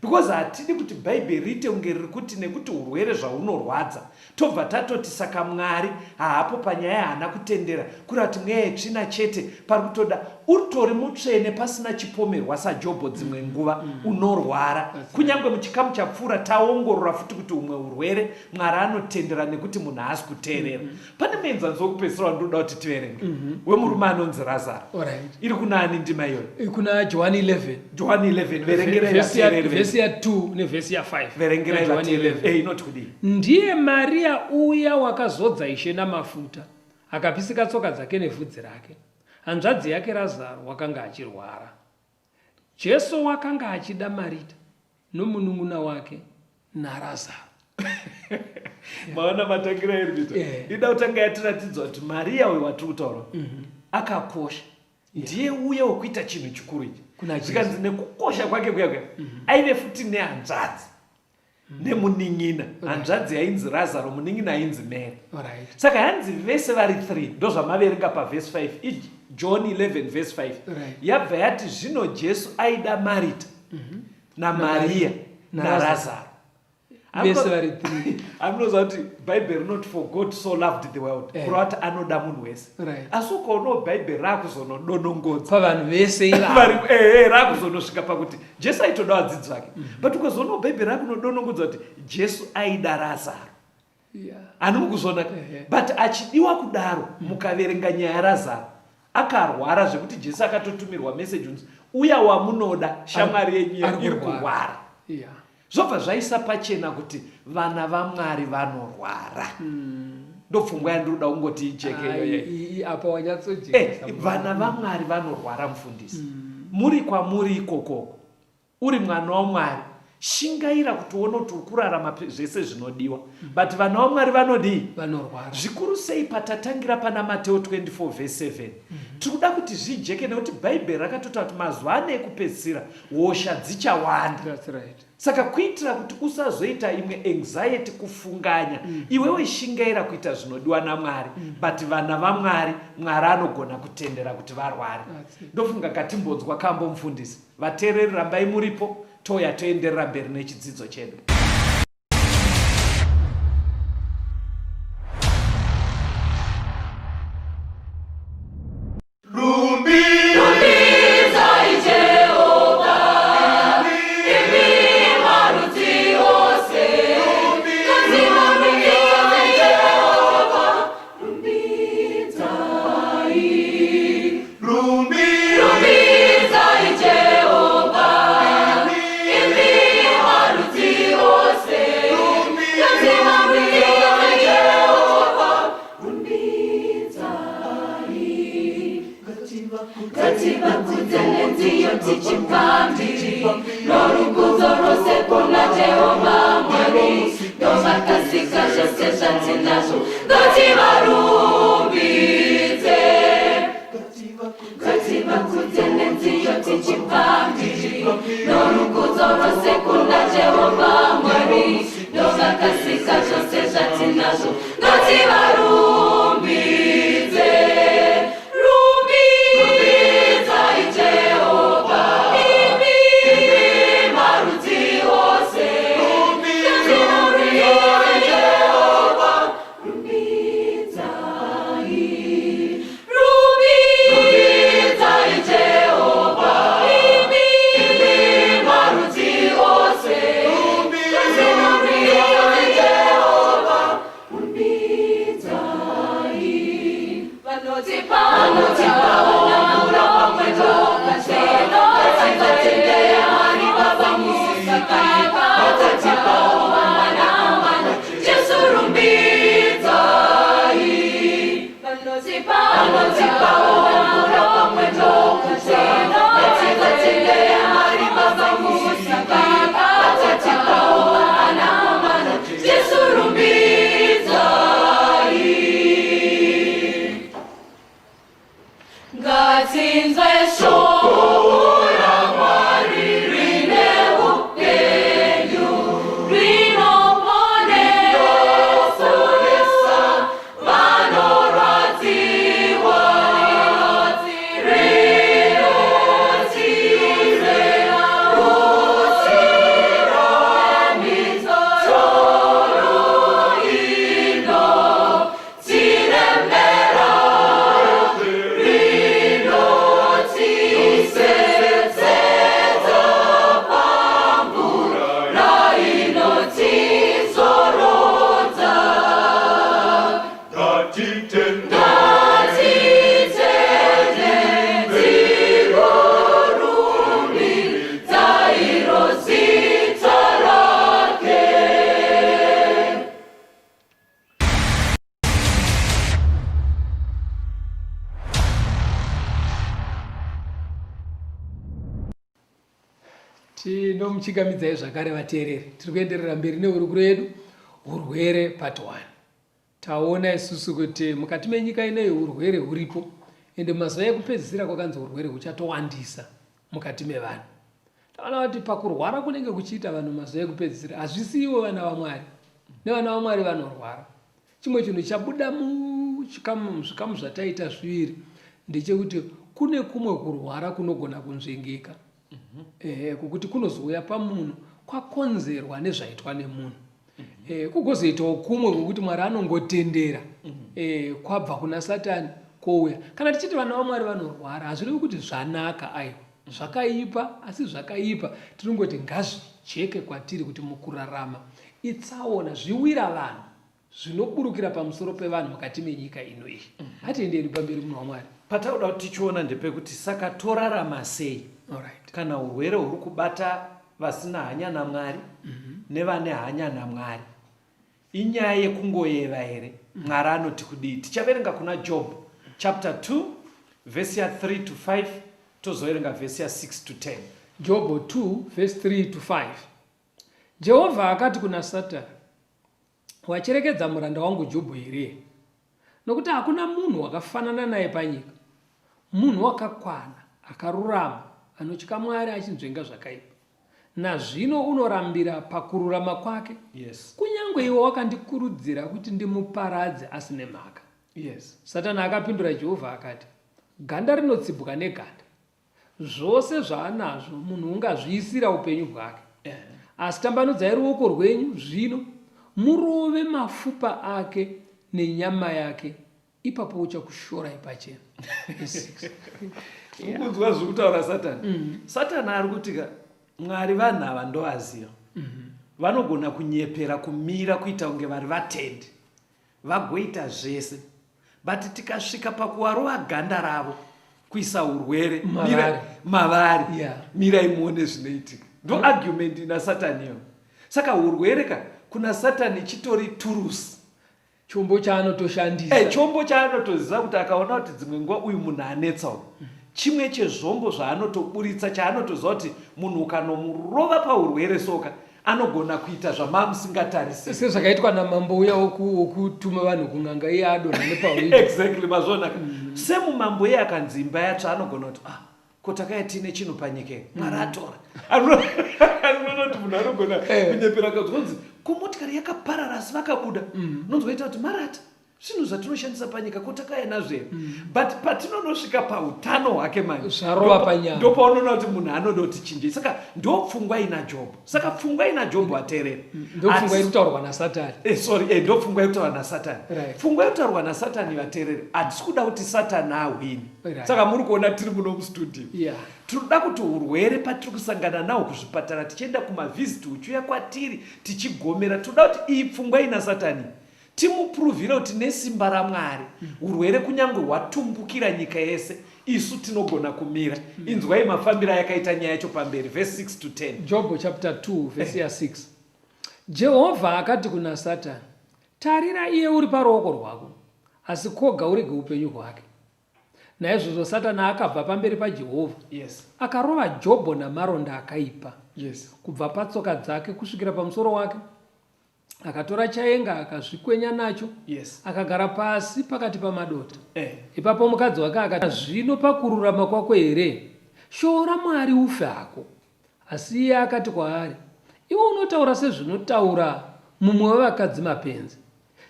Because hatidi kuti bhaibheri riite kunge riri kuti nekuti urwere zvaunorwadza tobva tatoti saka Mwari haapo panyaya haana kutendera kurati mweya yetsvina chete pari kutoda utori mutsvene pasina chipomerwa saJobho dzimwe nguva unorwara. Kunyange muchikamu chapfuura taongorora futi kuti umwe urwere Mwari anotendera nekuti munhu haasi kuteerera. Pane muenzanzo wokupedzisira wandoda kuti tiverenge wemurume anonzi Razaro. Iri kunani ndima iyoyo? Kuna John 11. John 11 verengerai vateereri verse ya 2 nevesi ya 5. Verengerai vateereri. Inoti kudii? Ndiye Maria uya wakazodza Ishe namafuta akapisika tsoka dzake nevhudzi rake. Hanzvadzi yake Razaro wakanga achirwara. Jesu wakanga achida Marita nomunun'una wake naRazaro. Maona matangira erudito. Ida kutanga yatiratidzwa kuti Maria uyu watiri kutaura akakosha. Ndiye uya wokuita chinhu chikuru ichi. Zvikanzi nekukosha kwake kuya aive futi nehanzvadzi nemuning'ina. Hanzvadzi yainzi Razaro, muning'ina ainzi Mary. Saka hanzi vese vari 3 ndozvamaverenga pavhesi 5 John 11 verse 5 yabva yati zvino Jesu aida Marita naMaria naRazaro. Vese vari 3. Amunoziva kuti bhaibheri rinoti for God so loved the world, kureva kuti anoda munhu wese. Asi ukaonawo bhaibheri raakuzonodonongodza pavanhu vese ivavo raakuzonosvika pakuti Jesu aitoda vadzidzi vake, but ukazoonawo bhaibheri raakunodonongodza kuti Jesu aida Razaro. Ani mukuzona, but achidiwa kudaro mukaverenga nyaya yaRazaro akarwara zvekuti Jesu akatotumirwa message unzi uya wamunoda shamwari yenyu iri kurwara. Zvobva zvaisa pachena kuti vana vaMwari vanorwara. Ndopfungwa yandinoda kungoti icheke apa wanyatsojeka. Vana vaMwari vanorwara mufundisi. Muri kwamuri ikoko uri mwana waMwari, shingaira kuti uone kuti ukurarama zvese zvinodiwa, but vana vaMwari vanodii? Vanorwara. Zvikuru sei patatangira pana Mateo 24:7. Tikuda kuti zvijeke nekuti Bhaibheri rakatota kuti mazuva ane ekupedzisira hosha dzichawanda. That's right. Saka kuitira kuti usazoita imwe anxiety kufunganya, iwewe shingaira kuita zvinodiwa naMwari, but vana vaMwari, Mwari anogona kutendera kuti varware. Ndofunga katimbodzwa kambo mufundisi. Vateereri rambai muripo, toya toenderera mberi nechidzidzo chedu. Tinomuchigamidzai zvakare vateereri. Tiri kuenderera mberi neurukuro yedu urwere part 1. Taona isusu kuti mukati menyika ineyi urwere huripo, ende mazuva ekupedzisira kwakanzi urwere huchatowandisa mukati mevanhu. Taona kuti pakurwara kunenge kuchiita vanhu mazuva ekupedzisira hazvisiwo vana vaMwari. Nevana vaMwari vanorwara. Chimwe chinhu chabuda muzvikamu zvataita zviviri ndechekuti kune kumwe kurwara kunogona kunzvengeka. Kukuti kunozouya pamunhu kwakonzerwa nezvaitwa nemunhu. Kugozoitawo kumwe kukuti Mwari anongotendera kwabva kuna Satani kouya. Kana tichiti vana vaMwari vanorwara, hazvirevi kuti zvanaka aiwa. Zvakaipa, asi zvakaipa tinongoti ngazvijeke kwatiri kuti mukurarama itsaona zviwira vanhu zvinoburukira pamusoro pevanhu mukati menyika ino iyi. Hatiendeni pamberi munhu waMwari. patauda kuti tichiona ndepekuti saka torarama sei Alright. kana urwere huri kubata vasina hanya naMwari nevane hanya naMwari. Inyaya yekungoyeva here. Mwari anoti kudii. Tichaverenga kuna Job chapter 2 verse ya 3 to 5 tozoverenga verse ya 6 to 10. Job 2 verse 3 to 5. Jehovha akati kuna Satani, wachirekedza muranda wangu Jobho here? Nokuti hakuna munhu wakafanana naye panyika, munhu wakakwana, akarurama, anotya Mwari achinzvenga zvakaipa. Nazvino unorambira pakururama kwake. Yes. Kunyange iwo wakandikurudzira kuti ndimuparadze asine mhaka. Yes. Satani akapindura Jehovha akati, ganda rinotsibuka neganda. Zvose zvaanazvo munhu ungazviisira upenyu hwake. Asi tambanudzai ruoko rwenyu zvino murove mafupa ake nenyama yake, ipapo uchakushorai pachena. Ukunzwa zvekutaura Satani. Satani ari kutika Mwari vanhu ava ndovaziva. Vanogona kunyepera kumira kuita kunge vari vatendi, vagoita zvese, but tikasvika pakuvarova ganda ravo, kuisa urwere mavari, mirai muone zvinoitika. Ndo argument ina Satani yo. Saka urwere kuna Satani chitori turusi, chombo chaanotoshandisa. Chombo chaanotoziva kuti akaona kuti dzimwe nguva uyu munhu anetsawo. Chimwe chezvombo zvaanotoburitsa chaanotoziva kuti munhu ukanomurova paurwere soka anogona kuita zvamamusingatarisi. Sezvakaitwa namambo uya wokutuma vanhu kun'anga iye adonha nepawindi. Exactly, mazvonaka. Semumambo iye akanzi imba yatsva anogona kuti ko takaya tine chinhu panyika Mwari atora. Anoona kuti munhu anogona kunyepera kazvonzi komotikari yakaparara asi vakabuda. Nonzwaita kuti Marata zvinhu zvatinoshandisa panyika ko takaya nazvero. But patinonosvika pautano hwake manje zvarova panyama, ndo paunoona kuti munhu anoda kuti chinje. Saka ndo pfungwa ina Job. Saka pfungwa ina Job ateerera. Ndo pfungwa iri kutaurwa naSatani. Ndo pfungwa iri kutaurwa naSatani. Pfungwa iri kutaurwa naSatani vateerera. Hatisi kuda kuti Satani awini. Saka muri kuona tiri muno mustudio. Tinoda kuti urwere patiri kusangana nawo kuzvipatara tichienda kumavhiziti uchiuya kwatiri tichigomera, tinoda kuti iyi pfungwa ina Satani timupuruvhire kuti nesimba raMwari urwere kunyange hwatumbukira nyika yese isu tinogona kumira. Inzwai mafambiro yakaita nyaya yacho pamberi, verse 6 to 10. Job chapter 2 verse ya 6. Jehovha akati kuna Satani, tarira iye uri paruoko rwako, asi koga urege upenyu hwake. Naizvozvo Satani akabva pamberi paJehovha, akarova Jobho namaronda akaipa, kubva patsoka dzake kusvikira pamusoro wake. Akatora chaenga akazvikwenya nacho, akagara pasi pakati pamadota. Ipapo mukadzi wake akati, zvino pakururama kwako here? Shora Mwari ufe hako. Asi iye akati kwaari, iwe unotaura sezvinotaura mumwe wevakadzi mapenzi.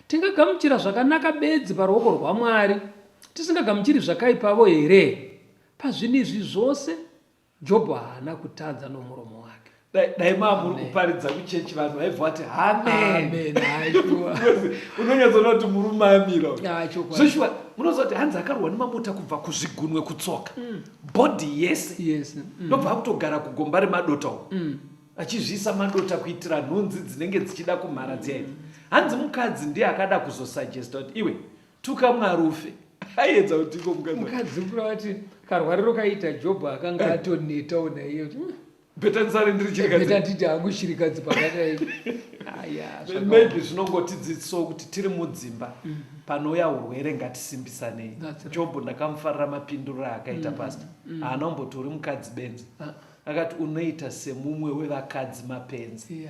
Tingagamuchira zvakanaka bedzi paruoko rwaMwari, tisingagamuchiri zvakaipavo here? Pazvinhu izvi zvose Jobho haana kutadza nomuromo wake. Dai muri kuparidza kuchechi vanhu vaibva vati amen. Unonyatsoona kuti murume amira. Zvishwa munoziva kuti hanzi akarwa nemamota kubva kuzvigunwe kutsoka. Bhodhi yese. Ndobva kutogara kugomba remadota uko. Achizviisa madota kuitira nhunzi dzinenge dzichida kumhara dziyaidzi. Hanzi mukadzi ndiye akada kuzosuggesta kuti iwe tuka Mwari ufe. Aedza kuti iko mukadzi kuti karwariro kaita Jobho akanga atonetawo naiye kuti betanisare ndiri chirikadzi. Betanditi hangu chirikadzi pakadai. Maybe zvinongotidzidzisawo kuti tiri mudzimba panouya urwere ngatisimbisanei. Jobho ndakamufarira mapinduriro akaita pastor. Haana kumbotori mukadzi benzi. Akati unoita semumwe wevakadzi mapenzi.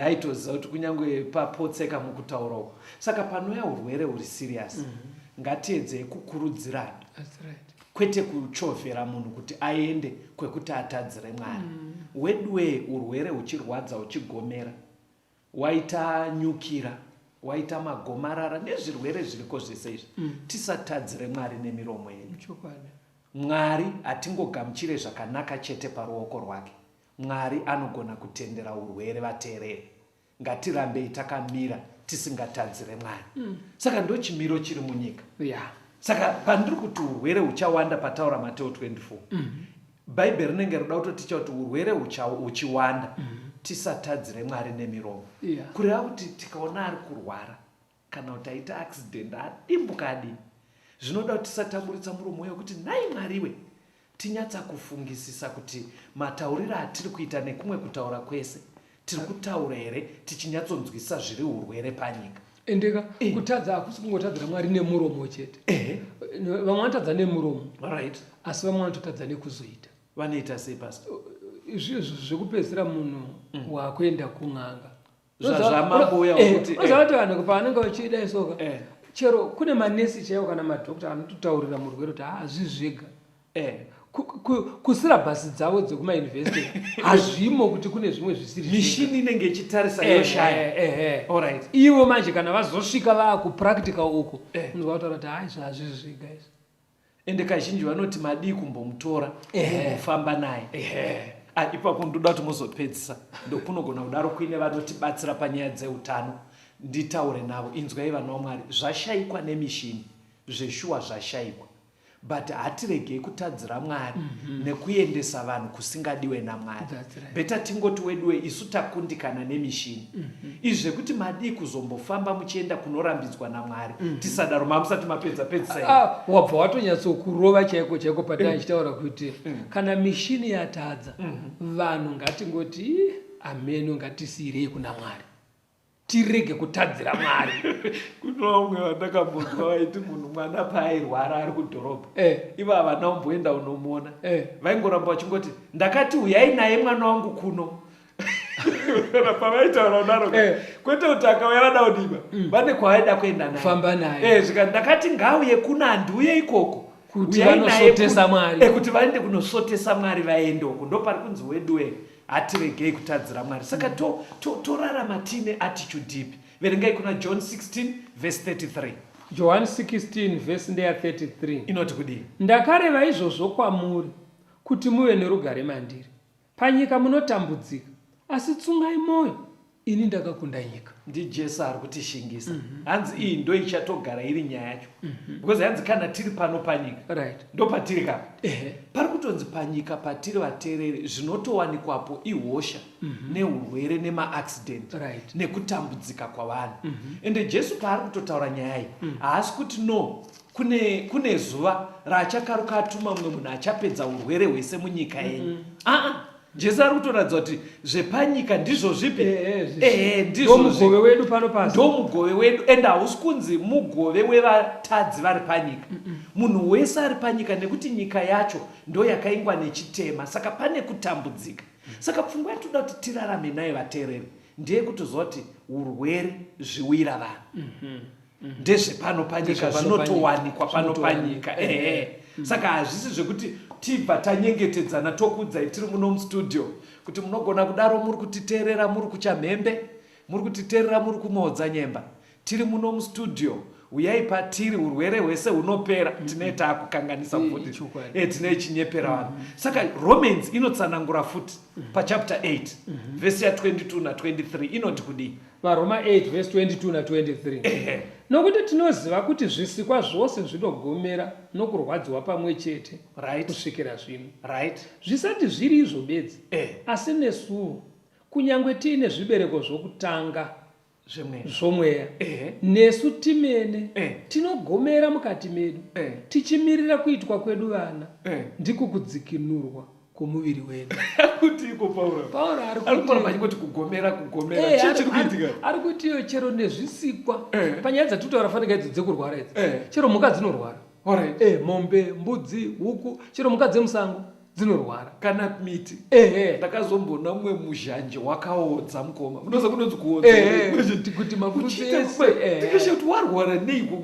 Aitoziva kuti kunyange papotseka mukutaurawo. Saka panouya urwere huri serious, ngatiedzei kukurudzirana. Kwete kuchovhera munhu kuti aende kwekuti atadzire Mwari. Wedwe urwere uchirwadza uchigomera, waita nyukira, waita magomarara nezvirwere zviriko zvese izvi, tisatadzire Mwari nemiromo yedu. Mwari hatingogamuchire zvakanaka chete paruoko rwake. Mwari anogona kutendera urwere vateereri. Ngatirambei takamira tisingatadzire Mwari. Saka ndo chimiro chiri munyika. Saka pandiri kuti urwere uchawanda pataura Mateo 24. Bhaibheri rinenge rinoda kutoticha kuti urwere uchiwanda tisatadzire Mwari nemiromo. Kureva kuti tikaona ari kurwara kana kuti aita accident adimbuka adini, zvinoda kuti tisatamburitsa muromo wedu kuti nai Mwariwe tinyatsa kufungisisa kuti matauriro atiri kuita nekumwe kutaura kwese tiri kutaura here tichinyatsonzwisisa zviri urwere panyika. Endeka kutadza hakusi kungotadzira Mwari nemuromo chete. Vamwe vanotadza nemuromo, Right. asi vamwe vanotadza nekuzoita. Vanoita sei pastor? Zvekupedzisira munhu wakuenda kun'anga. Zvamambuya kuti unoziva kuti vanhu pavanenge vachida isoka chero kune manesi chaiwo kana madhokota anototaurira murwere kuti hazvizvega kusirabhasi dzavo dzekumayunivhesiti hazvimo kuti kune zvimwe zvisiri mishini inenge ichitarisa yoshaya. Alright. Ivo manje kana vazosvika vakupractical uko unozwa kutaura kuti hai zvazvizviga izvi. Ende kazhinji vanoti madii kumbomutora kufamba naye. Ipapo ndoda kuti muzopedzisa ndokunogona kudaro kuine vanotibatsira panyaya dzeutano nditaure navo. Inzwai vanhu vaMwari, zvashayikwa nemishini zveshuwa zvashayikwa, but hatiregei kutadzira Mwari nekuendesa vanhu kusingadiwe naMwari. Beta tingoti weduwe isu takundikana nemishini. Izvi zvekuti madii kuzombofamba muchienda kunorambidzwa naMwari tisadaro mamusati mapedza wabva watonyatsokurova chaiko chaiko patachitaura kuti kana mishini yatadza vanhu ngatingoti ameno ngatisiyirei kuna Mwari, tirege kutadzira Mwari. Kuna vamwe vandakambonzwa vaiti munhu mwana paairwara ari kudhorobha ivo havana kumboenda unomuona, vaingoramba vachingoti ndakati uyai naye mwana wangu kuno. Pavaitaura kudaro kwete kuti akauya vada kudiba vane kwavaida kuenda naye famba naye zvika ndakati ngauye kuna handiuye ikoko kuti vanosotesa Mwari, kuti vaende kunosotesa Mwari vaende uko. Ndo pari kunzi weduwe hatiregei kutadzira Mwari. Saka torarama tiine attitude ipi? Verengai kuna John 16 verse 33. John 16 verse 33 inoti kudii? Ndakareva izvozvo kwamuri kuti muve nerugare mandiri. Panyika munotambudzika, asi tsungai mwoyo, ini ndakakunda nyika. NdiJesu ari kutishingisa. Hanzi iyi ndo ichatogara iri nyaya yacho. Because hanzi kana tiri pano panyika ndo patiri kapa. Pari kutonzi panyika patiri vateereri zvinotowanikwapo ihosha neurwere nemaaccident nekutambudzika kwavanhu. Ende Jesu paari kutotaura nyaya iyi haasi kuti no kune zuva raachakaruka atuma mumwe munhu achapedza urwere hwese munyika yenyu. Jesu ari kutoratidza kuti zvepanyika ndizvo zvipi? Ndizvo mugove wedu pano pasi. Ndo mugove wedu, ende hausi kunzi mugove wevatadzi vari panyika. Munhu wese ari panyika nekuti nyika yacho ndo yakaingwa nechitema, saka pane kutambudzika. Saka pfungwa yatoda kuti tirarame naye vateereri ndeye kutoziva kuti urwere zviwira vanhu ndezvepano panyika, zvinotowanikwa pano panyika. Saka hazvisi zvekuti tibva tanyengetedzana tokudzai tiri muno mustudio kuti munogona kudaro muri kutiteerera muri kuChamhembe, muri kutiteerera muri kuMaodza Nyemba. Tiri muno mustudio, uyai patiri urwere hwese hunopera. Tine taakukanganisa futi tine chinyepera vanhu. Saka Romans inotsanangura futi pachapter 8 verse ya 22 na23 inoti kudii? VaRoma 8 verse 22 na23 nokuti tinoziva kuti zvisikwa zvose zvinogomera nokurwadziwa pamwe chete kusvikira zvino. Zvisati zviri izvo bedzi, asi nesuwo kunyange tiine zvibereko zvokutanga zvomweya, nesu timene tinogomera mukati medu tichimirira kuitwa kwedu vana, ndiko kudzikinurwa kwomuviri wedu. Kuti iko Pauro ari kuti kugomera chiri kuitika. Ari kuti iyo chero nezvisikwa panyaya dzatitaura fanika idzi dzekurwara idzi, chero mhuka dzinorwara. Mombe, mbudzi, huku, chero mhuka dzemusango dzinorwara kana miti. Ndakazombona mumwe muzhanje wakaodza mukoma. Munoza kunonzi kuodza kuti mafurutsi ese tikashati warwara neiko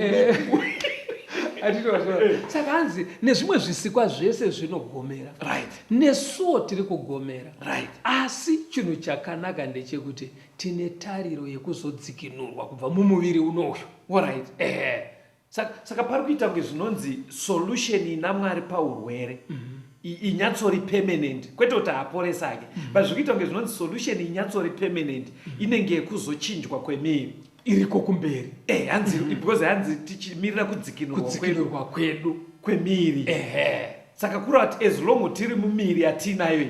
saka hanzi nezvimwe zvisikwa zvese zvinogomera, nesuwo tiri kugomera, asi chinhu chakanaka ndechekuti tine tariro yekuzodzikinurwa kubva mumuviri unoyu. Saka pari kuita kunge zvinonzi solution ina Mwari paurwere inyatsori permanent, kwete kuti haporesa ake, but zvikuita kunge zvinonzi solution inyatsori permanent inenge yekuzochinjwa kwemiri iriko kumberi. Hanzi because hanzi tichimirira kudzikinurwa kwedu kwemiri. Saka kura kuti as long tiri mumiri atinayo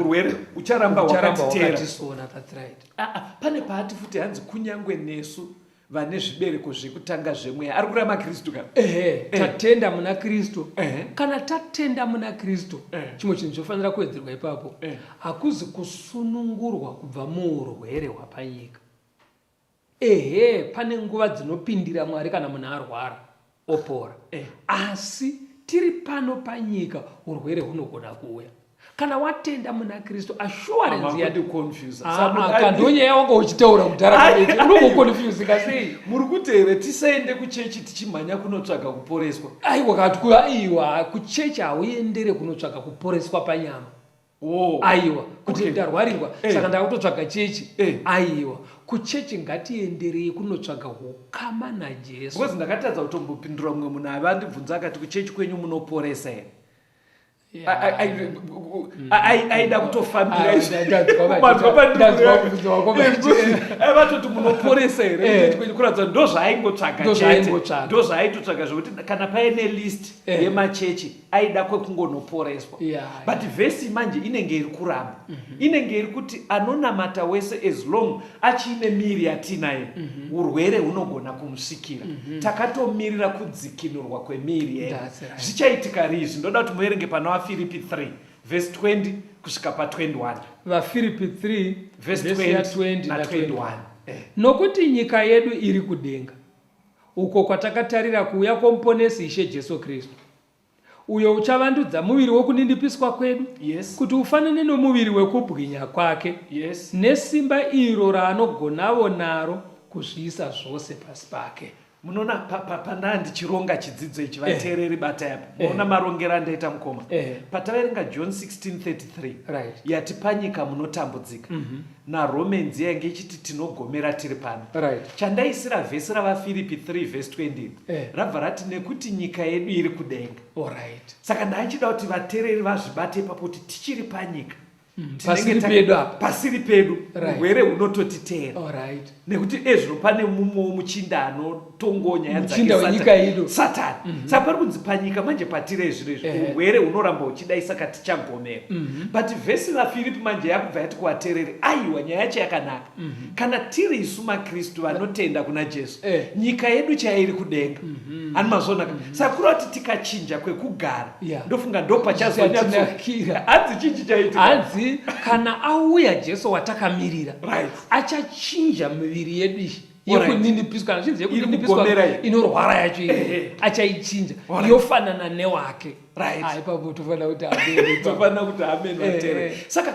urwere ucharamba wakatitera. Pane paati futi hanzi kunyangwe nesu vane zvibereko zvekutanga zvemweya ari kurama Kristu kana tatenda muna Kristu. Kana tatenda muna Kristu, chimwe chinhu chofanira kuwedzerwa ipapo, hakuzi kusunungurwa kubva muurwere hwapanyika. Pane nguva dzinopindira Mwari kana munhu arwara opora, asi tiri pano panyika urwere hunogona kuuya. Kana watenda muna Kristu, assurance yadi confuse kandonyaya wanga uchitaura kudhara unomukonfusika sei? Muri kuti here tisaende kuchechi tichimhanya kunotsvaga kuporeswa? Aiwa kuchechi hauendere kunotsvaga kuporeswa panyama. Aiwa kuti ndarwarirwa saka ndakutotsvaga chechi. Aiwa kuchechi ngatienderei kunotsvaga ukama naJesu. Because ndakatadza kutombopindura mumwe munhu avandibvunza akati kuchechi kwenyu munoporesa here? Aida kutofambira vatoti munoporesa here kuratidza ndo zvaaingotsvaga chete, ndo zvaaitotsvaga zvokuti kana paine list yemachechi aida kwekungonoporeswa. But vhesi manje inenge iri kuramba, inenge iri kuti anonamata wese as long achiine miri yatinayo urwere hunogona kumusvikira. Takatomirira kudzikinurwa kwemiri yedu. Zvichaitika rizvi? Ndoda kuti muerenge pana Filipi 3 verse 20 kusvika pa21. vaFilipi 3 verse 20 na 21. Nokuti nyika yedu iri kudenga, uko kwatakatarira kuuya kwomuponesi Ishe Jesu Kristu, uyo uchavandudza muviri wokunindipiswa kwedu, kuti ufanane nomuviri wekubwinya kwake, nesimba iro raanogonavo naro kuzviisa zvose pasi pake. Munoona pana ndichironga chidzidzo ichi vateereri bata apa. Munoona marongero andaita mukoma. Pataverenga John 16:33 yati panyika munotambudzika, naRomans yange ichiti tinogomera tiri pano. Chandaisira vhesi ravaFilipi 3 verse 20 rabva rati nekuti nyika yedu iri kudenga. Saka ndachida kuti vateereri vazvibate ipapo kuti tichiri panyika, pasiri pedu urwere hunototiteera, nekuti ezvino pane mumwe muchinda anotongonya nyaya Satani. Saka pari kunzi panyika manje patire zvirezvi urwere hunoramba huchidai, saka tichagomera. But vhesi vaFilipi manje yakubva yati kuvateereri, aiwa nyaya yacho yakanaka. Kana tiri isu maKristu vanotenda kuna Jesu, nyika yedu chairi kudenga. Ani mazonaka. Saka kuri kuti tikachinja kwekugara, ndofunga ndo pachazonyatsoakira. Hanzi chinji chaitika. Kana auya Jesu watakamirira, achachinja miviri yedu yekunindipiswa, anachinza yekunindipiswa inorwara yacho achaichinja yofanana newake. Ipapo tofanira kuti amen vateereri. Saka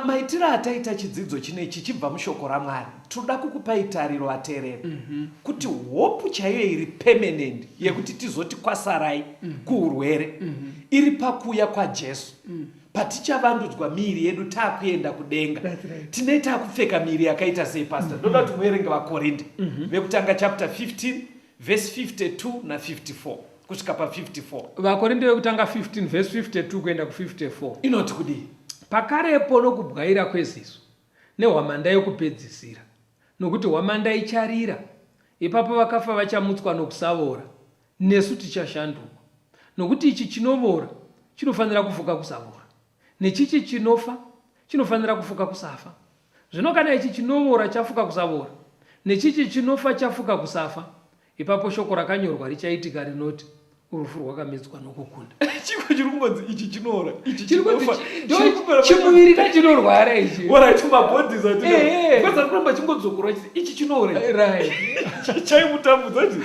maitiro ataita chidzidzo chinechi chibva mushoko raMwari. Toda kukupai tariro vateereri kuti hopu chaiyo iri permanent yekuti tizoti kwasarai kuurwere iri pakuuya kwaJesu. Patichavandudzwa miri yedu takuenda kudenga, tinei takupfeka miri yakaita sei pastor? Ndoda kuti muerenge vaKorinde vekutanga chapter 15 verse 52 na 54 kusvika pa54. vaKorinde vekutanga 15 verse 52 kuenda ku54 inoti kudii? Pakarepo nokubwaira kweziso nehwamanda yokupedzisira, nokuti hwamanda icharira, ipapo vakafa vachamutswa nokusavora, nesu tichashanduka. Nokuti ichi chinovora chinofanira kufuka kusavora, nechichi chinofa chinofanira kufuka kusafa. Zvino kana ichi chinovora chafuka kusavora, nechichi chinofa chafuka kusafa, ipapo shoko rakanyorwa richaitika rinoti urufu rwakamedzwa nokukunda. Chiko chiri kungonzi ichi chinovora, ichi chinofa, chimuvirira chinorwara ichi. Mabhodhis ati kwasa kuramba chingodzokorwa chiti ichi chinovora chaimutambudza kuti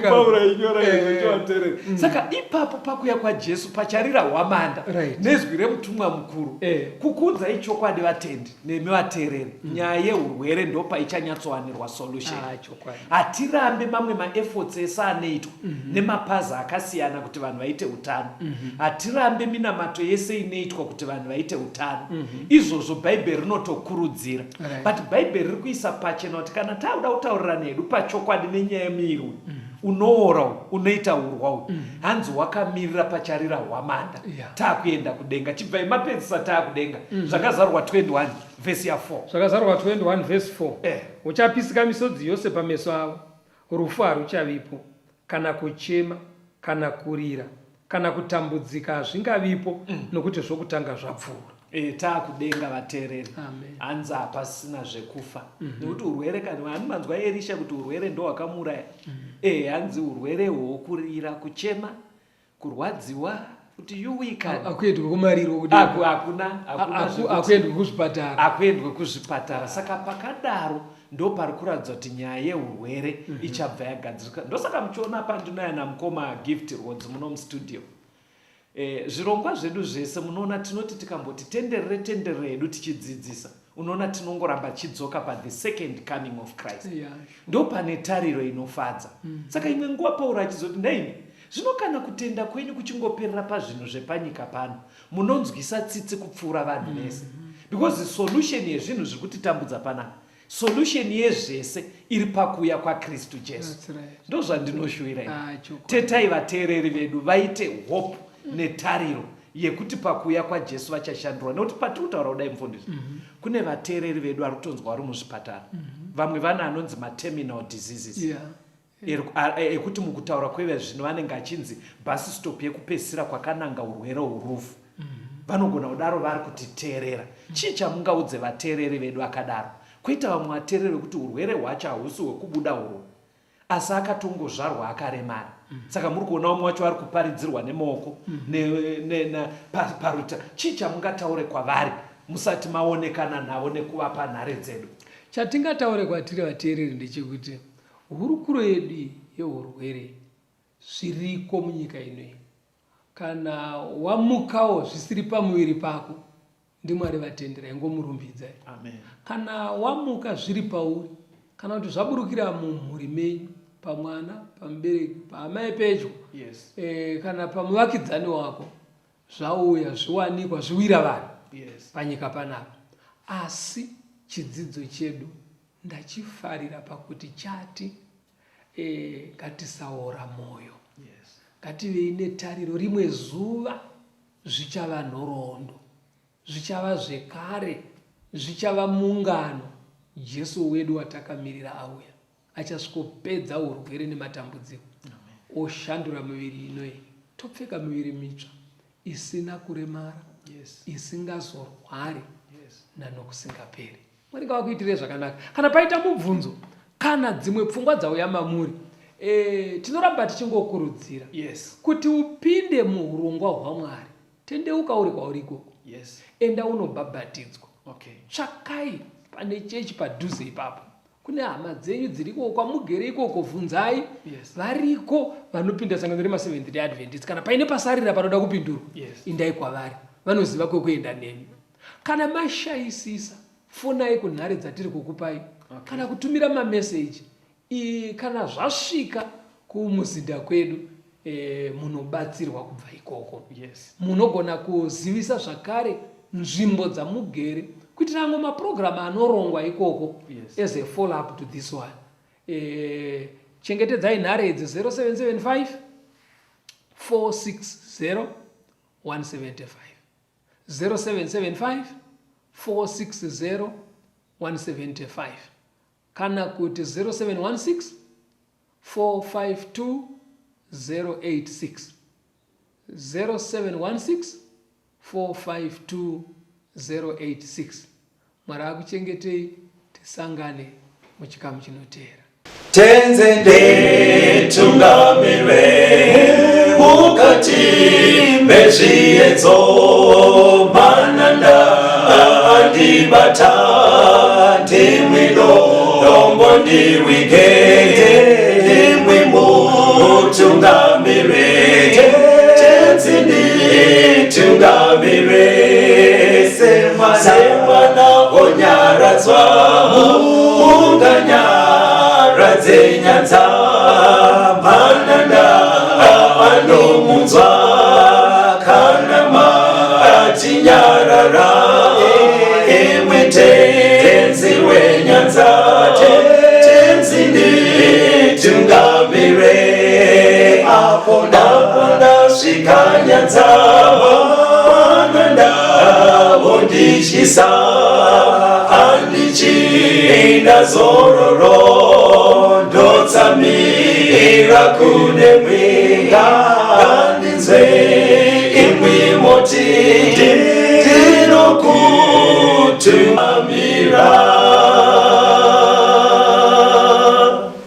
Paura inyora ichoateereri. Saka ipapo pakuya kwaJesu pacharira hwamanda nezwi remutumwa mukuru kukuudza ichokwadi vatendi nemi vateereri, nyaya yeurwere ndo paichanyatsowanirwa solution. Hatirambe mamwe maefforts ese anoitwa nemapazi akasiyana kuti vanhu vaite utano. Hatirambe minamato yese inoitwa kuti vanhu vaite utano. Izvozvo bhaibheri rinotokurudzira. But bhaibheri riri kuisa pachena kuti kana tauda kutaurira nedu pachokwadi nenyaya yemiri unoora unoita urwa hanzi wakamirira pacharira hwamanda takuenda kudenga. Chibva imapedzisa takudenga. Zvakazarwa 21 verse ya 4. Zvakazarwa 21 verse 4. Uchapisika misodzi yose pameso avo, rufu haruchavipo, kana kuchema, kana kurira, kana kutambudzika hazvingavipo, nokuti zvokutanga zvapfuura. taakudenga vateereri. Amen. Hanzi hapasina zvekufa. Nekuti urwere kana vanhu manzwa Elisha kuti urwere ndo hwakamuraya. Hanzi urwere hwokurira, kuchema, kurwadziwa, kuti you weaken. Akuendwe kumariro kuti akuendwe kuzvipatara. Akuendwe kuzvipatara. Saka pakadaro ndo pari kuratidza kuti nyaya yeurwere ichabva yagadzirika. Ndosaka muchiona pandinoya namukoma Gift Roads muno mustudio. Zvirongwa zvedu zvese munoona tinoti tikamboti tenderere yedu tichidzidzisa, unoona tinongoramba chidzoka the second coming of Christ. Ndo pane tariro inofadza. Saka imwe nguva Pauro achizoti ndaini zvino kana kutenda kwenyu kuchingoperera pazvinhu zvepanyika pano, munonzwisa tsitsi kupfuura vanhu vese. Because solution yezvinhu zviri kutitambudza panapa, solution yezvese iri pakuuya kwaKristu Jesu. Ndo zvandinoshuwira ine. Tetai vateereri vedu vaite hope netariro yekuti pakuuya kwaJesu vachashandurwa. Nekuti patiri kutaura kudai mufundisi, kune vateereri vedu vari kutonzwa vari muzvipatara. Vamwe vane anonzi terminal diseases. Ekuti mukutaura kweve zvino vanenge achinzi basi stop yekupedzisira kwakananga urwere hworufu. Vanogona kudaro vari kutiteerera. Chii chamungaudze vateereri vedu akadaro? Kuita vamwe vateereri vekuti urwere hwacho hahusi hwekubuda huro, asi akatongozvarwa akaremara. Saka muri kuona vamwe vacho vari kuparidzirwa nemaoko paruta. Chii chamungataure kwavari musati maonekana navo nekuvapa nhare dzedu? Chatingataure kwatiri vateereri ndechekuti hurukuro yedu yeurwere zviriko munyika inoyi. Kana wamukawo zvisiri pamuviri pako, ndiMwari vatendera, ingomurumbidza. Amen. Kana wamuka zviri pauri, kana kuti zvaburukira mumhuri menyu, pamwana, pamubereki, paamai pedyo, kana pamuvakidzani wako, zvauya zviwanikwa zviwira vanhu panyika panapa. Asi chidzidzo chedu ndachifarira pakuti chati ngatisaora moyo. Ngativei netariro, rimwe zuva zvichava nhoroondo, zvichava zvekare, zvichava mungano. Jesu wedu watakamirira auya achasvikopedza urwere nematambudziko, oshandura miviri inoyi, topfeka miviri mitsva isina kuremara, isingazorwari nanokusingaperi. Mwari ngavakuitire zvakanaka. Kana paita mubvunzo kana dzimwe pfungwa dzauya mamuri, tinoramba tichingokurudzira kuti upinde muurongwa hwaMwari. Tendeuka uri kwauri ikoko, enda unobhabhatidzwa. Tsvakai pane chechi padhuze ipapo. Kune hama dzenyu dziriko kwamugere ikoko, bvunzai. Variko vanopinda sangano rema-Seventh Day Adventist. Kana paine pasarira panoda kupindurwa, indai kwavari, vanoziva kwekuenda nemi. Kana mashayisisa, fonai kunhare dzatiri kukupai, kana kutumira mameseji. Kana zvasvika kumuzinda kwedu, munobatsirwa kubva ikoko. Munogona kuzivisa zvakare nzvimbo dzamugere, kuitira amwe maprogramu anorongwa ikoko as a follow up to this one. Chengetedzai nhare idzi 0775 460 175, 0775 460 175, kana kuti 0716 452 086, 0716 452 086. Mwari akuchengetei, tisangane muchikamu chinoteera. Tenzende tungamirwe mukati mezviedzo, mananda andibata ndimwino dombo ndiwigende ndimwimo tungamirwe. Tenzende tungamirwe semana onyaradzwa unganyaradze nyanza, mananda anomunzwa kana matinyarara. Imwe tenzi wenyanza, tenzi nditungamire apo ndasvika nyanza, mananda ondishisa andichienda zororo, ndotsamira kune mwinga, ndinzwe imwi moti ndino kuti